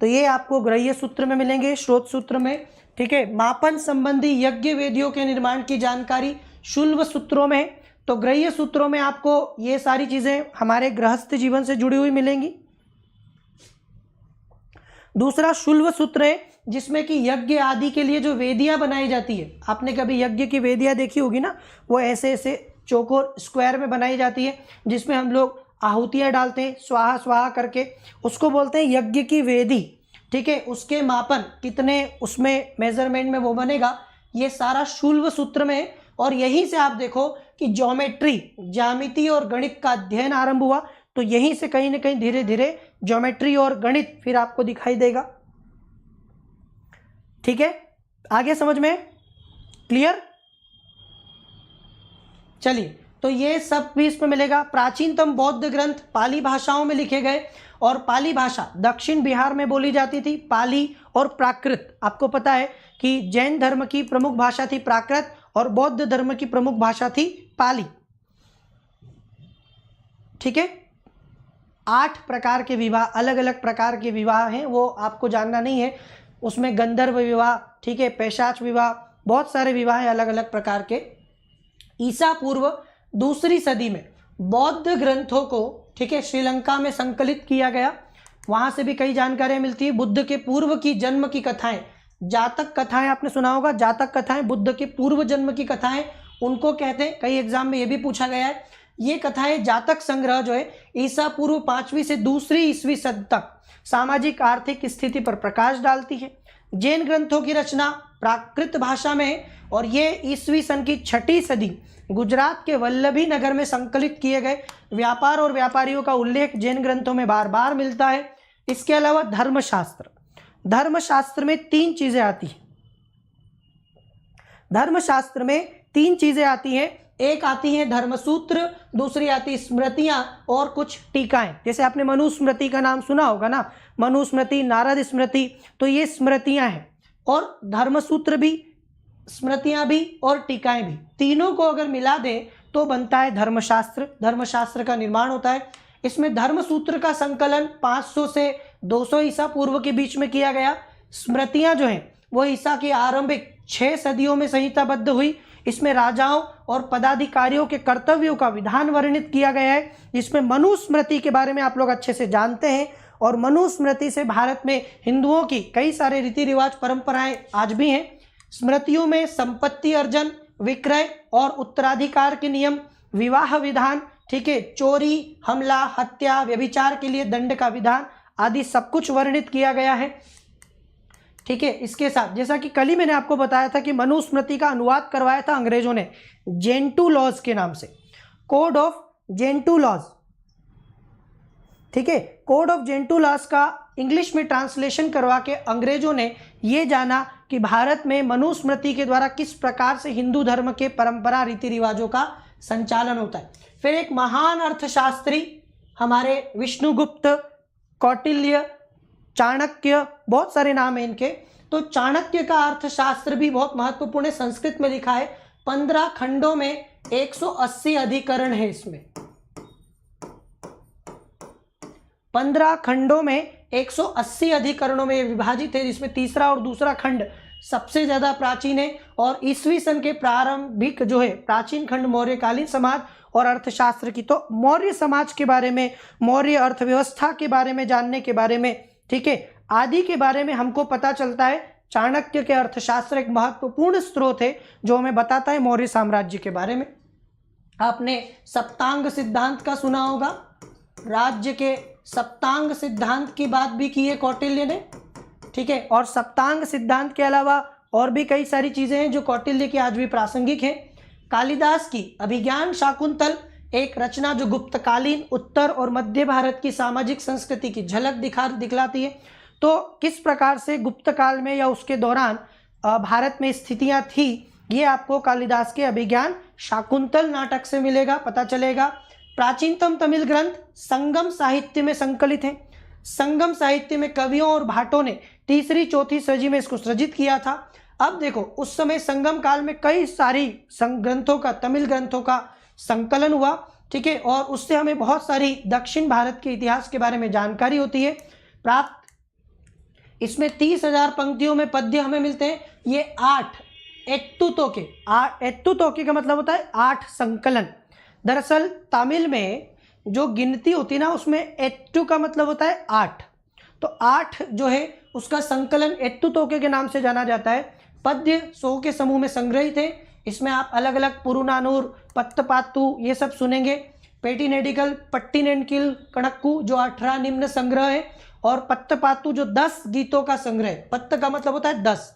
तो ये आपको ग्रह्य सूत्र में मिलेंगे, स्रोत सूत्र में, ठीक है। मापन संबंधी यज्ञ वेदियों के निर्माण की जानकारी शुल्व सूत्रों में। तो ग्रह्य सूत्रों में आपको ये सारी चीजें हमारे गृहस्थ जीवन से जुड़ी हुई मिलेंगी। दूसरा शुल्व सूत्र है जिसमें कि यज्ञ आदि के लिए जो वेदियां बनाई जाती है, आपने कभी यज्ञ की वेदियां देखी होगी ना, वो ऐसे ऐसे चौकोर स्क्वायर में बनाई जाती है जिसमें हम लोग आहुतियां डालते हैं स्वाहा स्वाहा करके, उसको बोलते हैं यज्ञ की वेदी, ठीक है। उसके मापन कितने उसमें मेजरमेंट में वो बनेगा, ये सारा शुल्व सूत्र में है। और यहीं से आप देखो कि ज्योमेट्री, ज्यामिति और गणित का अध्ययन आरंभ हुआ, तो यहीं से कहीं ना कहीं धीरे धीरे ज्योमेट्री और गणित फिर आपको दिखाई देगा, ठीक है। आगे समझ में? क्लियर? चलिए, तो ये सब भी इसमें मिलेगा। प्राचीनतम बौद्ध ग्रंथ पाली भाषाओं में लिखे गए, और पाली भाषा दक्षिण बिहार में बोली जाती थी। पाली और प्राकृत, आपको पता है कि जैन धर्म की प्रमुख भाषा थी प्राकृत और बौद्ध धर्म की प्रमुख भाषा थी पाली, ठीक है। 8 प्रकार के विवाह, अलग अलग प्रकार के विवाह हैं, वो आपको जानना नहीं है। उसमें गंधर्व विवाह, ठीक है, पैशाच विवाह, बहुत सारे विवाह हैं अलग अलग प्रकार के। ईसा पूर्व 2री सदी में बौद्ध ग्रंथों को, ठीक है, श्रीलंका में संकलित किया गया। वहां से भी कई जानकारियां मिलती है। बुद्ध के पूर्व की जन्म की कथाएं, जातक कथाएं, आपने सुना होगा, जातक कथाएं, बुद्ध के पूर्व जन्म की कथाएं उनको कहते हैं। कई एग्जाम में ये भी पूछा गया है। ये कथाएं, जातक संग्रह जो है ईसा पूर्व 5वीं से 2री ईस्वी सदी तक सामाजिक आर्थिक स्थिति पर प्रकाश डालती है। जैन ग्रंथों की रचना प्राकृत भाषा में है, और ये ईस्वी सन की 6ठी सदी गुजरात के वल्लभी नगर में संकलित किए गए व्यापार और व्यापारियों का उल्लेख जैन ग्रंथों में बार बार मिलता है। इसके अलावा धर्मशास्त्र, धर्मशास्त्र में 3 चीजें आती हैं। धर्मशास्त्र में 3 चीजें आती हैं। एक आती है धर्मसूत्र, दूसरी आती स्मृतियां और कुछ टीकाएं। जैसे आपने मनुस्मृति का नाम सुना होगा ना, मनुस्मृति, नारद स्मृति, तो ये स्मृतियां हैं। और धर्मसूत्र भी, स्मृतियां भी और टीकाएं भी, तीनों को अगर मिला दें तो बनता है धर्मशास्त्र। धर्मशास्त्र का निर्माण होता है। इसमें धर्मसूत्र का संकलन 500 से 200 ईसा पूर्व के बीच में किया गया। स्मृतियां जो हैं वो ईसा की आरंभिक 6 सदियों में संहिताबद्ध हुई। इसमें राजाओं और पदाधिकारियों के कर्तव्यों का विधान वर्णित किया गया है। इसमें मनुस्मृति के बारे में आप लोग अच्छे से जानते हैं, और मनुस्मृति से भारत में हिंदुओं की कई सारे रीति रिवाज परंपराएं आज भी हैं। स्मृतियों में संपत्ति अर्जन, विक्रय और उत्तराधिकार के नियम, विवाह विधान, ठीक है, चोरी, हमला, हत्या, व्यभिचार के लिए दंड का विधान आदि सब कुछ वर्णित किया गया है। ठीक है, इसके साथ जैसा कि कल ही मैंने आपको बताया था कि मनुस्मृति का अनुवाद करवाया था अंग्रेजों ने जेंटू लॉज के नाम से, कोड ऑफ जेंटू लॉज। ठीक है, कोड ऑफ जेंटू लॉज का इंग्लिश में ट्रांसलेशन करवा के अंग्रेजों ने ये जाना कि भारत में मनुस्मृति के द्वारा किस प्रकार से हिंदू धर्म के परंपरा रीति रिवाजों का संचालन होता है। फिर एक महान अर्थशास्त्री हमारे विष्णुगुप्त, कौटिल्य, चाणक्य, बहुत सारे नाम हैं इनके। तो चाणक्य का अर्थशास्त्र भी बहुत महत्वपूर्ण है, संस्कृत में लिखा है। 15 खंडों में 180 अधिकरण है। इसमें 15 खंडों में 180 अधिकरणों में विभाजित है, जिसमें तीसरा और दूसरा खंड सबसे ज्यादा प्राचीन है। और ईसवी सन के प्रारंभिक जो है प्राचीन खंड मौर्यकालीन समाज और अर्थशास्त्र की। तो मौर्य समाज के बारे में, मौर्य अर्थव्यवस्था के बारे में जानने के बारे में, ठीक है, आदि के बारे में हमको पता चलता है। चाणक्य के अर्थशास्त्र एक महत्वपूर्ण स्रोत है जो हमें बताता है मौर्य साम्राज्य के बारे में। आपने सप्तांग सिद्धांत का सुना होगा, राज्य के सप्तांग सिद्धांत की बात भी की है कौटिल्य ने। ठीक है, और सप्तांग सिद्धांत के अलावा और भी कई सारी चीजें हैं जो कौटिल्य की आज भी प्रासंगिक हैं। कालिदास की अभिज्ञान शाकुंतल एक रचना जो गुप्तकालीन उत्तर और मध्य भारत की सामाजिक संस्कृति की झलक दिखलाती है। तो किस प्रकार से गुप्त काल में या उसके दौरान भारत में स्थितियां थी, ये आपको कालिदास के अभिज्ञान शाकुंतल नाटक से मिलेगा, पता चलेगा। प्राचीनतम तमिल ग्रंथ संगम साहित्य में संकलित है। संगम साहित्य में कवियों और भाटों ने 3री-4थी सदी में इसको सृजित किया था। अब देखो, उस समय संगम काल में कई सारी ग्रंथों का, तमिल ग्रंथों का संकलन हुआ। ठीक है, और उससे हमें बहुत सारी दक्षिण भारत के इतिहास के बारे में जानकारी होती है प्राप्त। इसमें 30,000 पंक्तियों में पद्य हमें मिलते हैं। ये 8 एत्तुतोके, एत्तुतोके का मतलब होता है 8 संकलन। दरअसल तमिल में जो गिनती होती है ना, उसमें एत्तु का मतलब होता है 8। तो 8 जो है उसका संकलन एत्तुतोके के नाम से जाना जाता है। पद्य 100 के समूह में संग्रहित है। इसमें आप अलग अलग पुरुनानूर, पत्तपातु ये सब सुनेंगे। पेटिनेडिकल, पट्टिनेंकिल, कणक्कू जो 18 निम्न संग्रह है, और पत्तपातु जो 10 गीतों का संग्रह है। पत्त का मतलब होता है 10।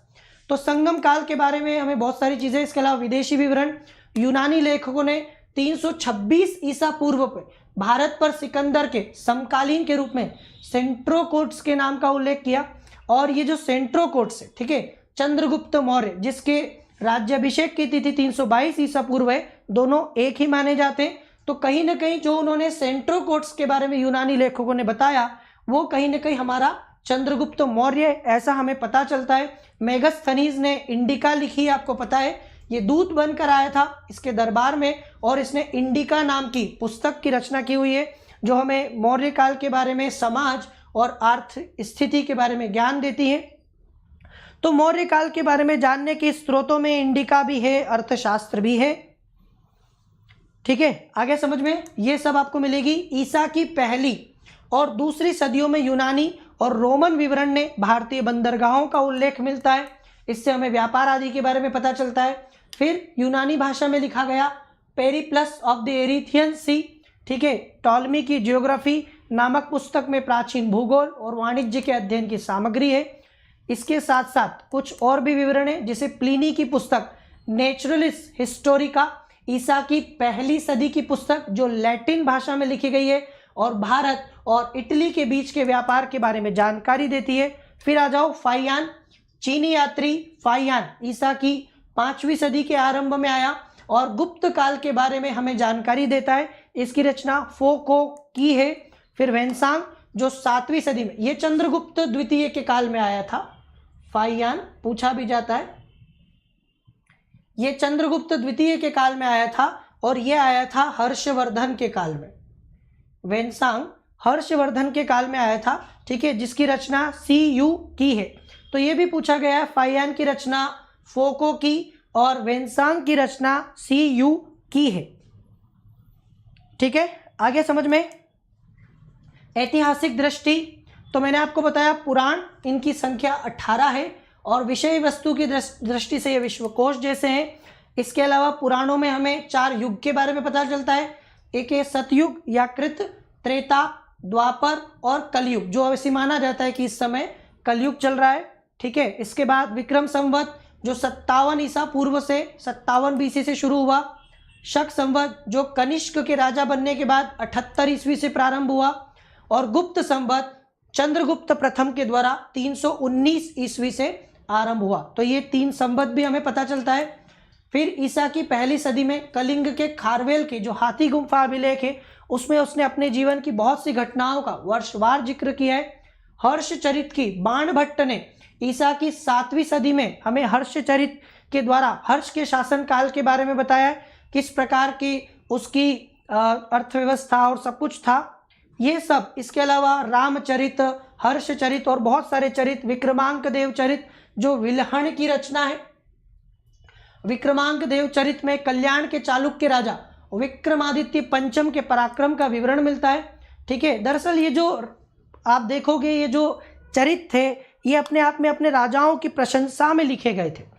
तो संगम काल के बारे में हमें बहुत सारी चीजें, इसके अलावा विदेशी विवरण, यूनानी लेखकों ने 326 ईसा पूर्व पे भारत पर सिकंदर के समकालीन के रूप में सेंट्रोकोट्स के नाम का उल्लेख किया। और ये जो सेंट्रोकोट्स है, ठीक है, चंद्रगुप्त मौर्य जिसके राज्याभिषेक की तिथि 322 ईसा पूर्व है, दोनों एक ही माने जाते हैं। तो कहीं ना कहीं जो उन्होंने सेंट्रोकोट्स के बारे में यूनानी लेखकों ने बताया, वो कहीं ना कहीं हमारा चंद्रगुप्त मौर्य, ऐसा हमें पता चलता है। मेगस्थनीज ने इंडिका लिखी, आपको पता है, ये दूत बनकर आया था इसके दरबार में, और इसने इंडिका नाम की पुस्तक की रचना की हुई है, जो हमें मौर्य काल के बारे में, समाज और अर्थ स्थिति के बारे में ज्ञान देती है। तो मौर्य काल के बारे में जानने के स्रोतों में इंडिका भी है, अर्थशास्त्र भी है। ठीक है, आगे समझ में ये सब आपको मिलेगी। ईसा की पहली और दूसरी सदियों में यूनानी और रोमन विवरण ने भारतीय बंदरगाहों का उल्लेख मिलता है। इससे हमें व्यापार आदि के बारे में पता चलता है। फिर यूनानी भाषा में लिखा गया पेरिप्लस ऑफ द एरिथियन सी, ठीक है, टॉलमी की ज्योग्राफी नामक पुस्तक में प्राचीन भूगोल और वाणिज्य के अध्ययन की सामग्री है। इसके साथ साथ कुछ और भी विवरण है, जैसे प्लिनी की पुस्तक नेचुरलिस हिस्टोरिका, ईसा की पहली सदी की पुस्तक जो लैटिन भाषा में लिखी गई है और भारत और इटली के बीच के व्यापार के बारे में जानकारी देती है। फिर आ जाओ फाइयान, चीनी यात्री फाइयान ईसा की 5वीं सदी के आरंभ में आया और गुप्त काल के बारे में हमें जानकारी देता है। इसकी रचना फोको की है। फिर वेन्सांग जो 7वीं सदी में, ये चंद्रगुप्त द्वितीय के काल में आया था। फाइयान पूछा भी जाता है, ये चंद्रगुप्त द्वितीय के काल में आया था और ये आया था हर्षवर्धन के काल में। वेन्सांग हर्षवर्धन के काल में आया था, ठीक है, जिसकी रचना CU की है। तो ये भी पूछा गया है, फाइयान की रचना फोको की और वेन्सांग की रचना CU की है। ठीक है, आगे समझ में। ऐतिहासिक दृष्टि, तो मैंने आपको बताया पुराण, इनकी संख्या 18 है और विषय वस्तु की दृष्टि से ये विश्वकोश जैसे हैं। इसके अलावा पुराणों में हमें 4 युग के बारे में पता चलता है। एक है सतयुग या कृत, त्रेता, द्वापर और कलयुग, जो अवश्य माना जाता है कि इस समय कलयुग चल रहा है। ठीक है, इसके बाद विक्रम संवत जो 57 ईसा पूर्व से 57 BC से शुरू हुआ। शक संवत जो कनिष्क के राजा बनने के बाद 78 ईस्वी से प्रारंभ हुआ। और गुप्त संवत चंद्रगुप्त प्रथम के द्वारा 319 ईस्वी से आरंभ हुआ। तो ये 3 संवत भी हमें पता चलता है। फिर ईसा की पहली सदी में कलिंग के खारवेल की जो हाथी गुम्फा अभिलेख है, उसमें उसने अपने जीवन की बहुत सी घटनाओं का वर्षवार जिक्र किया है। हर्षचरित की बाणभट्ट ने ईसा की 7वीं सदी में हमें हर्षचरित के द्वारा हर्ष के शासन काल के बारे में बताया है, किस प्रकार की उसकी अर्थव्यवस्था और सब कुछ था, ये सब। इसके अलावा रामचरित, हर्षचरित और बहुत सारे चरित, विक्रमांक देव चरित जो विल्हण की रचना है। विक्रमांक देव चरित में कल्याण के चालुक्य राजा विक्रमादित्य पंचम के पराक्रम का विवरण मिलता है। ठीक है, दरअसल ये जो आप देखोगे, ये जो चरित थे, ये अपने आप में अपने राजाओं की प्रशंसा में लिखे गए थे।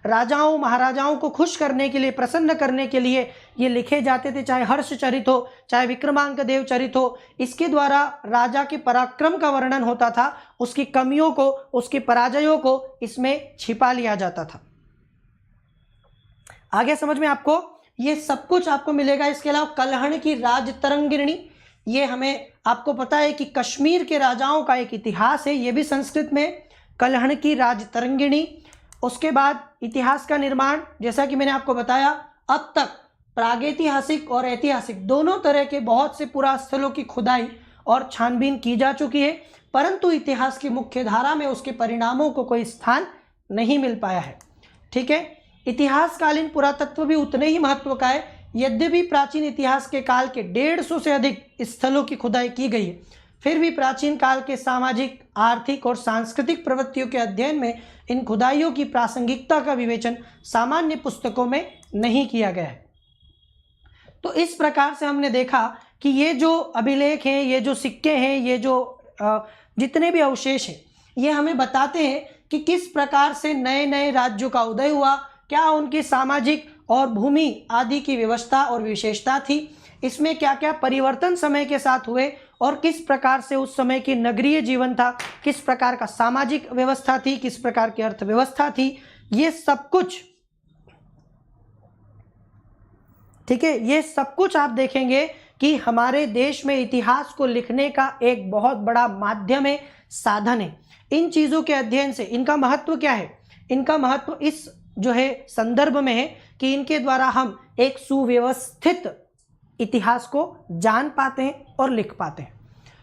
राजाओं महाराजाओं को खुश करने के लिए, प्रसन्न करने के लिए ये लिखे जाते थे, चाहे हर्षचरित हो, चाहे विक्रमांक देव चरित हो। इसके द्वारा राजा के पराक्रम का वर्णन होता था, उसकी कमियों को, उसकी पराजयों को इसमें छिपा लिया जाता था। आगे समझ में आपको ये सब कुछ आपको मिलेगा। इसके अलावा कलहण की राजतरंगिणी, ये हमें आपको पता है कि कश्मीर के राजाओं का एक इतिहास है, ये भी संस्कृत में, कलहण की राजतरंगिणी। उसके बाद इतिहास का निर्माण, जैसा कि मैंने आपको बताया, अब तक प्रागैतिहासिक और ऐतिहासिक दोनों तरह के बहुत से पुरास्थलों की खुदाई और छानबीन की जा चुकी है, परंतु इतिहास की मुख्य धारा में उसके परिणामों को कोई स्थान नहीं मिल पाया है। ठीक है, इतिहासकालीन पुरातत्व भी उतने ही महत्व का है। यद्यपि प्राचीन इतिहास के काल के 150 से अधिक स्थलों की खुदाई की गई है, फिर भी प्राचीन काल के सामाजिक, आर्थिक और सांस्कृतिक प्रवृत्तियों के अध्ययन में इन खुदाइयों की प्रासंगिकता का विवेचन सामान्य पुस्तकों में नहीं किया गया है। तो इस प्रकार से हमने देखा कि ये जो अभिलेख हैं, ये जो सिक्के हैं, ये जो जितने भी अवशेष हैं, ये हमें बताते हैं कि किस प्रकार से नए नए राज्यों का उदय हुआ, क्या उनकी सामाजिक और भूमि आदि की व्यवस्था और विशेषता थी, इसमें क्या क्या परिवर्तन समय के साथ हुए और किस प्रकार से उस समय की नगरीय जीवन था, किस प्रकार का सामाजिक व्यवस्था थी, किस प्रकार की अर्थव्यवस्था थी, ये सब कुछ। ठीक है, ये सब कुछ आप देखेंगे कि हमारे देश में इतिहास को लिखने का एक बहुत बड़ा माध्यम है, साधन है। इन चीज़ों के अध्ययन से इनका महत्व क्या है? इनका महत्व इस जो है संदर्भ में है कि इनके द्वारा हम एक सुव्यवस्थित इतिहास को जान पाते हैं और लिख पाते हैं।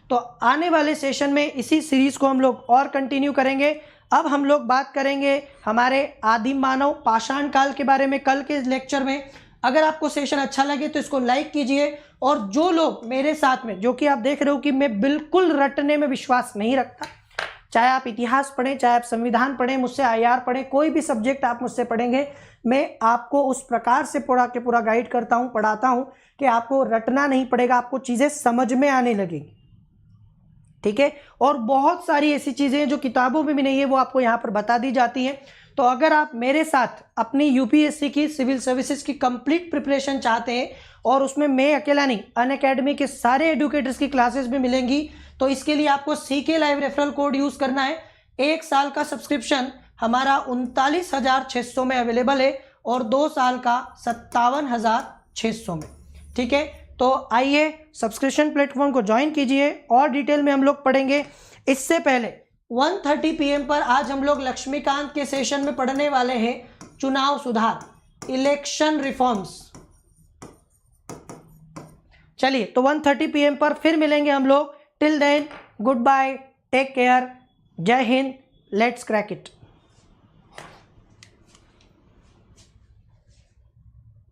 तो आने वाले सेशन में इसी सीरीज को हम लोग और कंटिन्यू करेंगे। अब हम लोग बात करेंगे हमारे आदिम मानव पाषाण काल के बारे में कल के लेक्चर में। अगर आपको सेशन अच्छा लगे तो इसको लाइक कीजिए, और जो लोग मेरे साथ में, जो कि आप देख रहे हो कि मैं बिल्कुल रटने में विश्वास नहीं रखता, चाहे आप इतिहास पढ़ें, चाहे आप संविधान पढ़ें, मुझसे IR पढ़ें, कोई भी सब्जेक्ट आप मुझसे पढ़ेंगे, मैं आपको उस प्रकार से पूरा के पूरा गाइड करता हूं, पढ़ाता हूं कि आपको रटना नहीं पड़ेगा, आपको चीज़ें समझ में आने लगेंगी। ठीक है, और बहुत सारी ऐसी चीज़ें जो किताबों में भी नहीं है, वो आपको यहाँ पर बता दी जाती हैं। तो अगर आप मेरे साथ अपनी UPSC की, सिविल सर्विसेज की कंप्लीट प्रिपरेशन चाहते हैं, और उसमें मैं अकेला नहीं, अनअकैडमी के सारे एडुकेटर्स की क्लासेस भी मिलेंगी, तो इसके लिए आपको CK live referral code use करना है। 1 साल का सब्सक्रिप्शन हमारा 39,600 में अवेलेबल है और 2 साल का 57,600 में। ठीक है, तो आइए सब्सक्रिप्शन प्लेटफॉर्म को ज्वाइन कीजिए और डिटेल में हम लोग पढ़ेंगे। इससे पहले 1:30 PM पर आज हम लोग लक्ष्मीकांत के सेशन में पढ़ने वाले हैं चुनाव सुधार। Election reforms. चलिए, तो 1:30 PM पर फिर मिलेंगे हम लोग। Till then, good bye, take care, जय हिंद, लेट्स क्रैक इट।